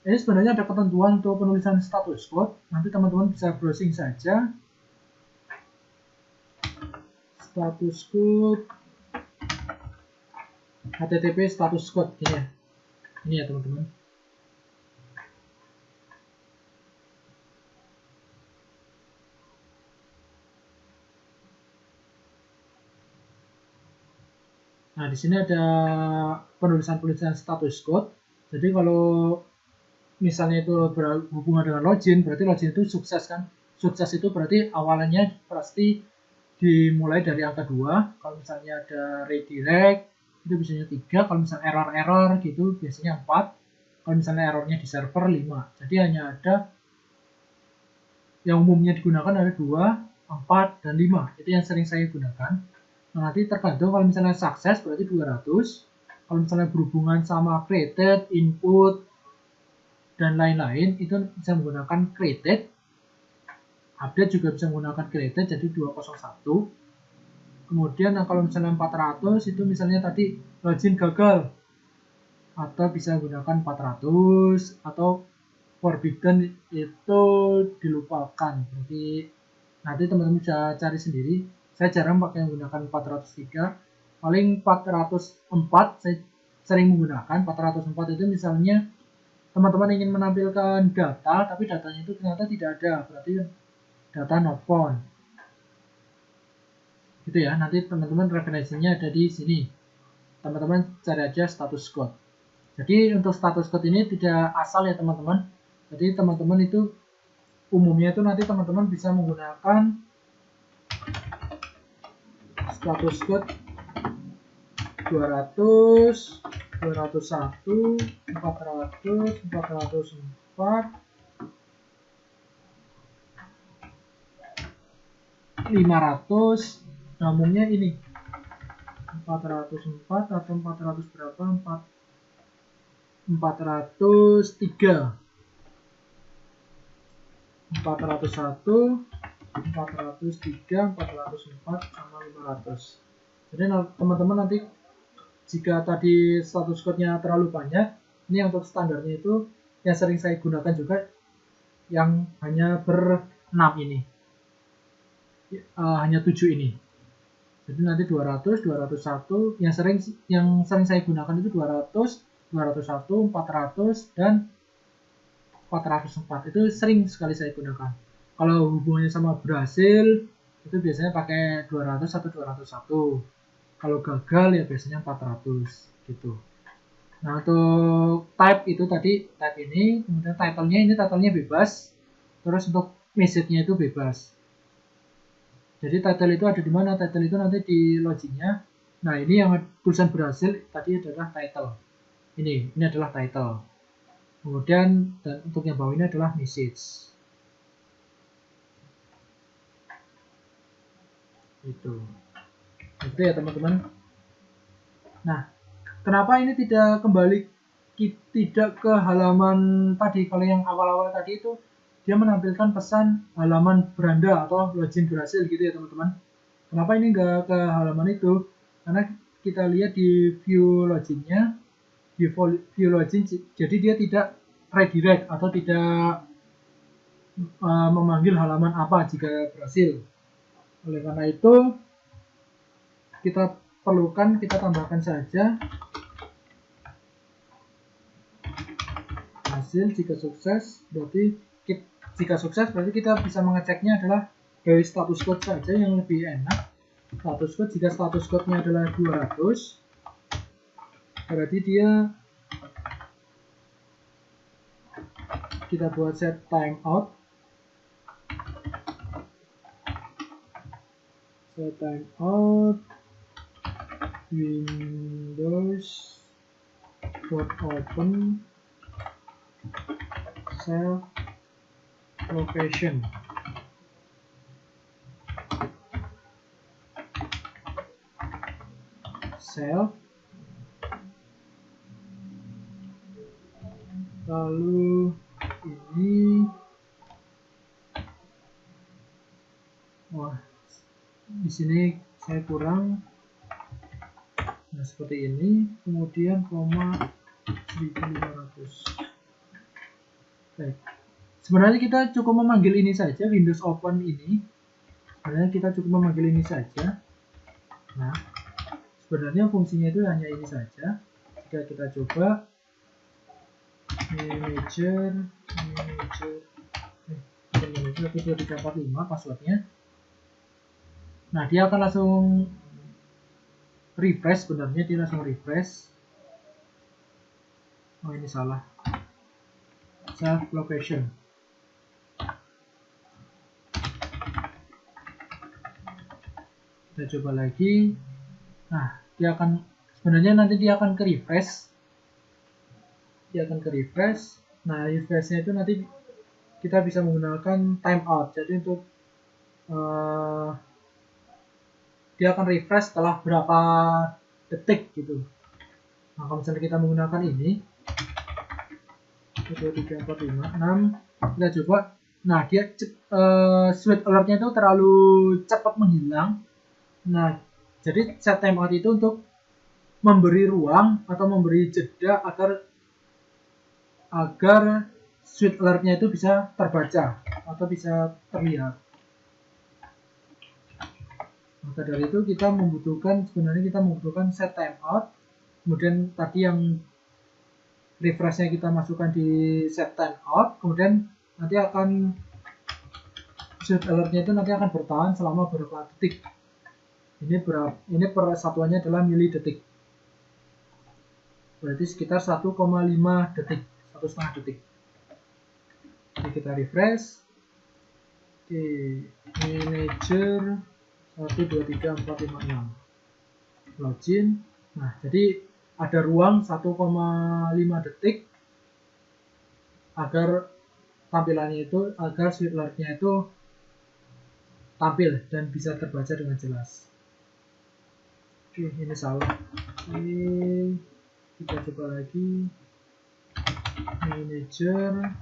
ini sebenarnya ada ketentuan untuk penulisan status code. Nanti teman-teman bisa browsing saja. Status code HTTP status code ini ya teman-teman. Nah, di sini ada penulisan status code. Jadi kalau misalnya itu berhubungan dengan login, berarti login itu sukses kan? Sukses itu berarti awalannya pasti dimulai dari angka 2. Kalau misalnya ada redirect, itu biasanya 3. Kalau misalnya error gitu, biasanya 4. Kalau misalnya errornya di server 5. Jadi hanya ada yang umumnya digunakan ada 2, 4, dan 5. Itu yang sering saya gunakan. Nah, nanti tergantung kalau misalnya sukses berarti 200. Kalau misalnya berhubungan sama created, input, dan lain-lain, itu bisa menggunakan created. Update juga bisa menggunakan created, jadi 201. Kemudian kalau misalnya 400, itu misalnya tadi login gagal. Atau bisa menggunakan 400, atau forbidden itu dilupakan. Jadi nanti teman-teman bisa cari sendiri. Saya jarang pakai menggunakan 403. Paling 404 saya sering menggunakan. 404 itu misalnya teman-teman ingin menampilkan data, tapi datanya itu ternyata tidak ada. Berarti data not found. Gitu ya. Nanti teman-teman referensinya ada di sini. Teman-teman cari aja status code. Jadi untuk status code ini tidak asal ya teman-teman. Jadi teman-teman itu umumnya itu nanti teman-teman bisa menggunakan status code 200, 201, 400, 404, 500, umumnya ini 404 atau 400 berapa? 403, 401, 403, 404, sama 500. Jadi teman-teman nanti jika tadi status code-nya terlalu banyak, Ini untuk standarnya itu yang sering saya gunakan juga yang hanya ber-6 ini. Hanya 7 ini. Jadi nanti 200, 201 yang sering saya gunakan itu 200, 201, 400 dan 404. Itu sering sekali saya gunakan. Kalau hubungannya sama Brasil itu biasanya pakai 200 atau 201. Kalau gagal ya biasanya 400 gitu. Nah, untuk type itu tadi type ini, kemudian title-nya bebas. Terus untuk message-nya itu bebas. Jadi title itu ada di mana? Title itu nanti di login-nya. Nah, ini yang tulisan Brasil tadi adalah title. Ini adalah title. Kemudian dan untuk yang bawah ini adalah message. Itu ya teman-teman. Nah, kenapa ini tidak ke halaman tadi? Kalau yang awal-awal tadi itu dia menampilkan pesan halaman beranda atau login berhasil gitu ya teman-teman. Kenapa ini nggak ke halaman itu? Karena kita lihat di view loginnya, view login, jadi dia tidak redirect atau tidak memanggil halaman apa jika berhasil. Oleh karena itu kita tambahkan saja hasil jika sukses. Jika sukses berarti kita bisa mengeceknya adalah dari status code saja yang lebih enak. Status code, jika status code-nya adalah 200 berarti kita buat set timeout. Set timeout Windows open self location. Self, lalu ini, di sini saya kurang. Nah, seperti ini, kemudian koma 1500. Baik. Sebenarnya kita cukup memanggil ini saja, Windows Open ini. Sebenarnya kita cukup memanggil ini saja. Nah, sebenarnya fungsinya itu hanya ini saja. Jika kita coba manager 345 passwordnya. Nah, dia akan langsung refresh. Sebenarnya dia langsung refresh. Oh, ini salah. Self location. Kita coba lagi. Nah, sebenarnya nanti dia akan ke refresh. Nah, refreshnya itu nanti kita bisa menggunakan timeout. Jadi untuk dia akan refresh setelah berapa detik gitu. Nah, kalau misalnya kita menggunakan ini 1, 2, 3, 4, 5, 6, kita coba. Nah, dia sweet alertnya itu terlalu cepat menghilang. Nah, jadi set timeout itu untuk memberi ruang atau memberi jeda agar sweet alertnya itu bisa terbaca atau bisa terlihat. Maka dari itu sebenarnya kita membutuhkan set timeout. Kemudian tadi yang refreshnya kita masukkan di set timeout. Kemudian nanti sweet alertnya itu nanti akan bertahan selama beberapa detik. Ini persatuannya adalah milidetik. Berarti sekitar 1,5 detik, 1,5 detik. Jadi kita refresh. Oke, manager 1, 2, 3, 4, 5, 6. Login. Nah, jadi ada ruang 1,5 detik agar sweet alertnya itu tampil dan bisa terbaca dengan jelas. Oke, ini salah. Oke, kita coba lagi. Manager.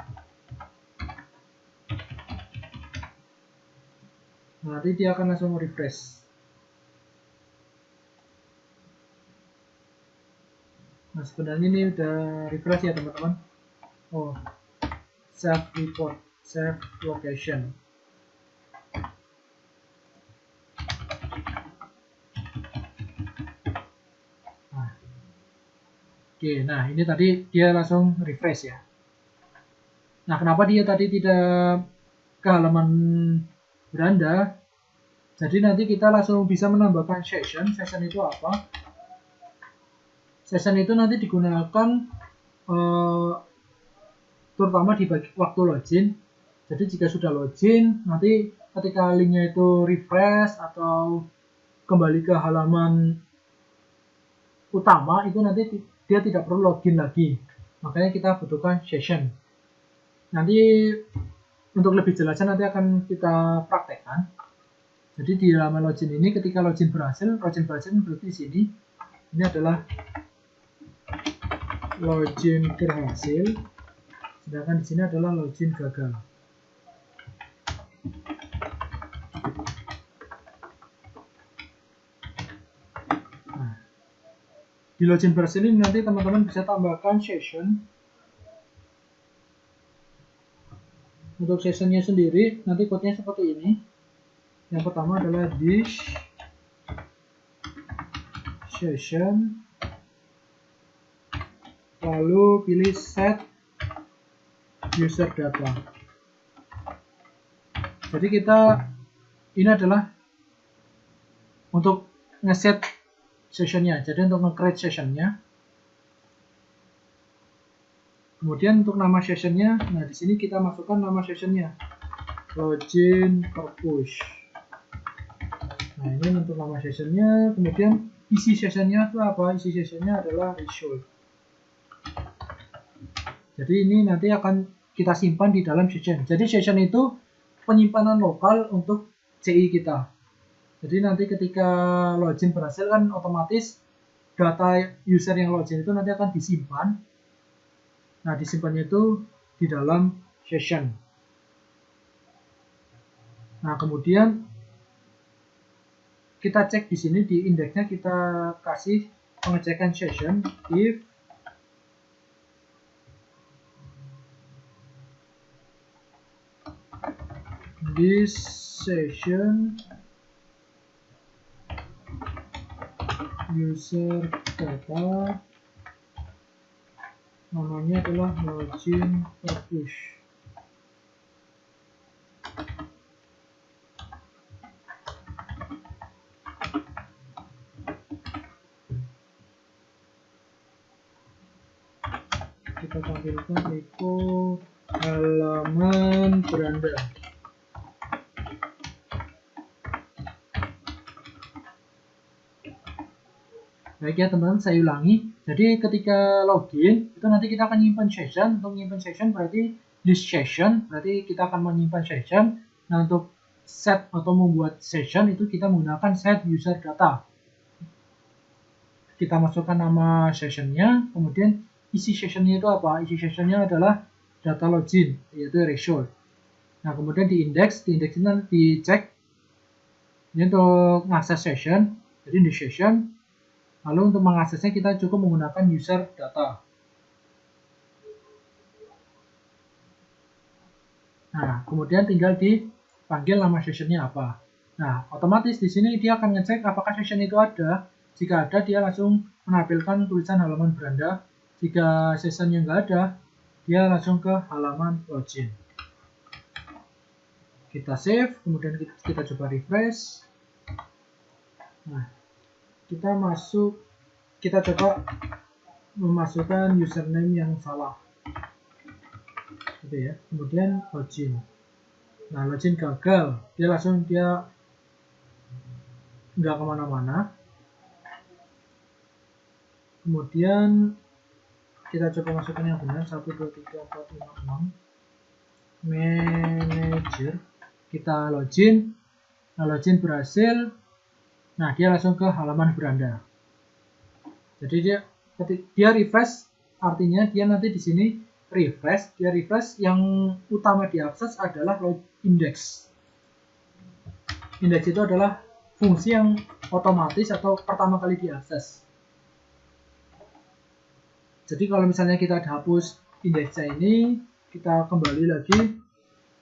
Nanti dia akan langsung refresh. Nah, sebenarnya ini udah refresh ya teman-teman. Oh, save report, save location. Nah, oke, nah ini tadi dia langsung refresh ya. Nah, kenapa dia tadi tidak ke halaman beranda? Jadi nanti kita langsung bisa menambahkan session. Session itu apa? Session itu nanti digunakan terutama di waktu login. Jadi jika sudah login, nanti ketika linknya itu refresh atau kembali ke halaman utama, itu nanti dia tidak perlu login lagi. Makanya kita butuhkan session. Nanti untuk lebih jelasnya nanti akan kita praktekkan. Jadi di halaman login ini ketika login berhasil berarti di sini ini adalah login berhasil, sedangkan di sini adalah login gagal. Nah, di login berhasil ini nanti teman-teman bisa tambahkan session. Untuk sessionnya sendiri nanti code-nya seperti ini. Yang pertama adalah this session, lalu pilih set user data. Jadi ini adalah untuk ngeset sessionnya. Jadi untuk nge-create sessionnya. Kemudian untuk nama sessionnya, nah di sini kita masukkan nama sessionnya, login purpose. Nah ini untuk nama sessionnya. Kemudian isi sessionnya itu apa? Isi sessionnya adalah result. Jadi ini nanti akan kita simpan di dalam session. Jadi session itu penyimpanan lokal untuk CI kita. Jadi nanti ketika login berhasil kan otomatis data user yang login itu nanti akan disimpan. Nah, disimpannya itu di dalam session. Nah, kemudian kita cek di sini di indeksnya kita kasih pengecekan session if this session user data namanya adalah login purpose. Kita tampilkan echo halaman beranda. Baik ya teman-teman, saya ulangi. Jadi ketika login, itu nanti kita akan menyimpan session. Untuk menyimpan session berarti list session, berarti kita akan menyimpan session. Nah untuk set atau membuat session itu kita menggunakan set user data. Kita masukkan nama sessionnya, kemudian isi sessionnya itu apa? Isi sessionnya adalah data login, yaitu result. Nah kemudian di index ini dicek. Ini untuk mengakses session, jadi di session. Lalu untuk mengaksesnya kita cukup menggunakan user data. Nah, kemudian tinggal dipanggil nama sessionnya apa. Nah, otomatis di sini dia akan ngecek apakah session itu ada. Jika ada, dia langsung menampilkan tulisan halaman beranda. Jika sessionnya nggak ada, dia langsung ke halaman login. Kita save, kemudian kita coba refresh. Nah, kita coba memasukkan username yang salah gitu ya, kemudian login. Nah login gagal, dia nggak kemana-mana. Kemudian kita coba masukkan yang benar, 1 2 3 4 5 6 manager. Kita login. Nah login berhasil. Nah, dia langsung ke halaman beranda. Jadi dia refresh, artinya dia nanti di sini refresh, yang utama diakses adalah index. Index itu adalah fungsi yang otomatis atau pertama kali diakses. Jadi kalau misalnya kita hapus indeksnya ini, kita kembali lagi.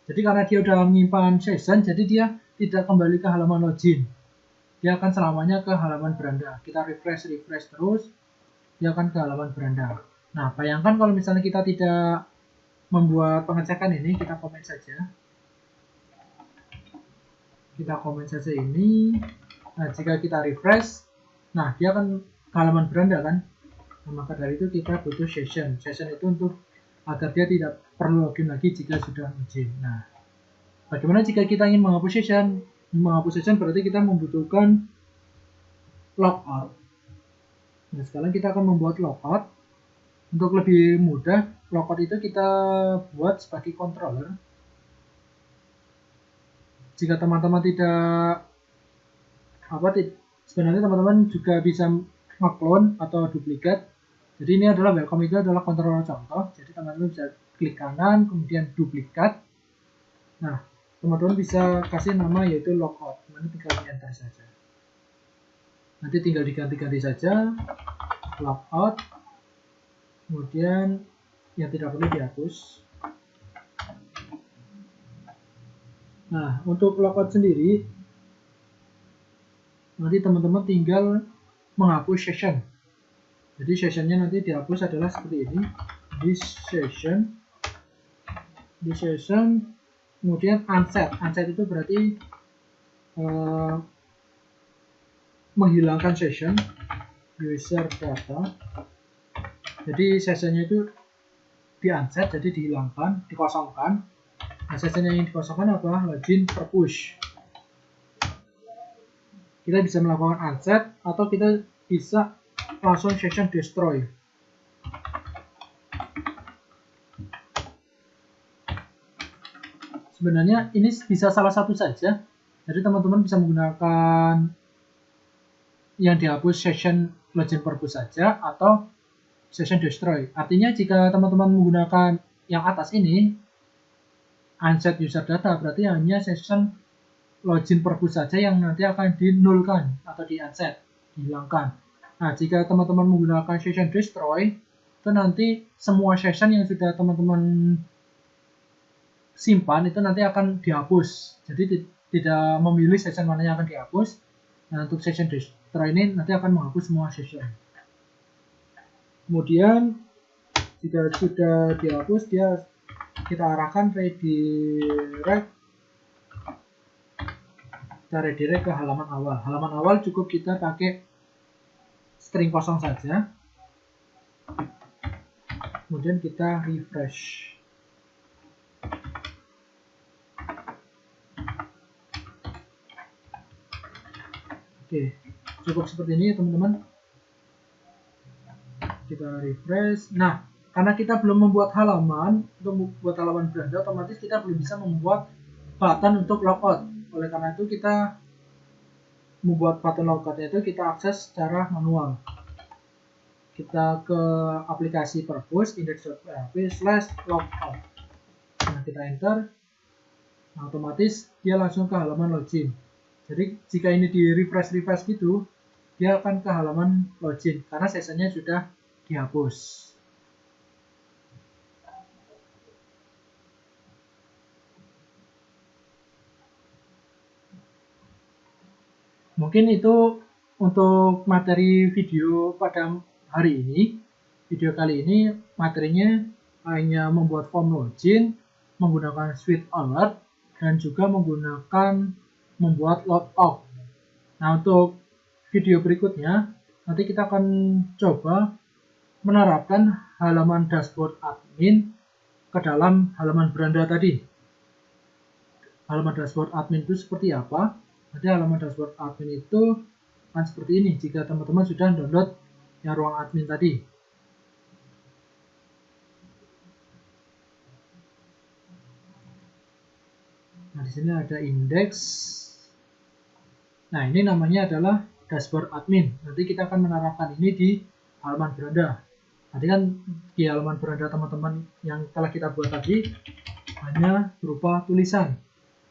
Jadi karena dia udah menyimpan session, jadi dia tidak kembali ke halaman login. Dia akan selamanya ke halaman beranda. Kita refresh terus, dia akan ke halaman beranda. Nah, bayangkan kalau misalnya kita tidak membuat pengecekan ini, kita komen saja. Kita komen saja ini. Nah, jika kita refresh, nah dia akan ke halaman beranda kan. Nah, maka dari itu kita butuh session. Session itu untuk agar dia tidak perlu login lagi jika sudah login. Nah, bagaimana jika kita ingin menghapus session? Menghapus session berarti kita membutuhkan logout. Nah, sekarang kita akan membuat logout. Untuk lebih mudah, logout itu kita buat sebagai controller. Jika teman-teman tidak sebenarnya teman-teman juga bisa nge-clone atau duplikat. Jadi ini adalah welcome, itu adalah controller contoh. Jadi teman-teman bisa klik kanan, kemudian duplikat. Nah, teman-teman bisa kasih nama yaitu logout. Nanti tinggal di enter saja. Nanti tinggal diganti-ganti saja. Logout. Kemudian yang tidak perlu dihapus. Nah, untuk logout sendiri, nanti teman-teman tinggal menghapus session. Jadi sessionnya nanti dihapus adalah seperti ini. Di session, kemudian unset. Unset itu berarti menghilangkan session, user data. Jadi sessionnya itu di unset, jadi dihilangkan, dikosongkan. Nah, session yang dikosongkan apa? Login per push. Kita bisa melakukan unset atau kita bisa langsung session destroy. Sebenarnya ini bisa salah satu saja. Jadi teman-teman bisa menggunakan yang dihapus session login per push saja atau session destroy. Artinya jika teman-teman menggunakan yang atas ini, unset user data, berarti hanya session login per push saja yang nanti akan dinulkan atau di unset, dihilangkan. Nah, jika teman-teman menggunakan session destroy, itu nanti semua session yang sudah teman-teman simpan itu nanti akan dihapus. Jadi tidak memilih session mana yang akan dihapus. Nah, untuk session destroy ini nanti akan menghapus semua session. Kemudian jika sudah dihapus, kita arahkan redirect ke halaman awal. Halaman awal cukup kita pakai string kosong saja. Kemudian kita refresh. Oke, cukup seperti ini ya teman-teman. Kita refresh. Nah, karena kita belum membuat halaman, untuk membuat halaman beranda, otomatis kita belum bisa membuat button untuk logout. Oleh karena itu kita membuat button logoutnya itu kita akses secara manual. Kita ke aplikasi perpus index.php/logout. Nah, kita enter. Nah, otomatis dia langsung ke halaman login. Jadi jika ini di refresh gitu, dia akan ke halaman login karena sessionnya sudah dihapus. Mungkin itu untuk materi video pada hari ini. Video kali ini materinya hanya membuat form login, menggunakan suite alert, dan juga menggunakan membuat logout. Nah, untuk video berikutnya, nanti kita akan coba menerapkan halaman dashboard admin ke dalam halaman beranda tadi. Halaman dashboard admin itu seperti apa? Nanti halaman dashboard admin itu akan seperti ini jika teman-teman sudah download yang ruang admin tadi. Nah, di sini ada indeks. Nah, ini namanya adalah dashboard admin. Nanti kita akan menerapkan ini di halaman beranda. Tadi kan di halaman beranda teman-teman yang telah kita buat tadi hanya berupa tulisan.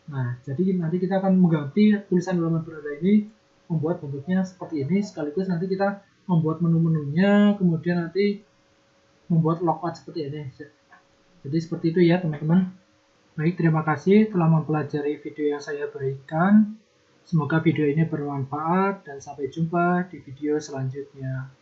Nah, jadi nanti kita akan mengganti tulisan halaman beranda ini, membuat bentuknya seperti ini, sekaligus nanti kita membuat menu-menunya, kemudian nanti membuat logout seperti ini. Jadi seperti itu ya teman-teman. Baik, terima kasih telah mempelajari video yang saya berikan. Semoga video ini bermanfaat dan sampai jumpa di video selanjutnya.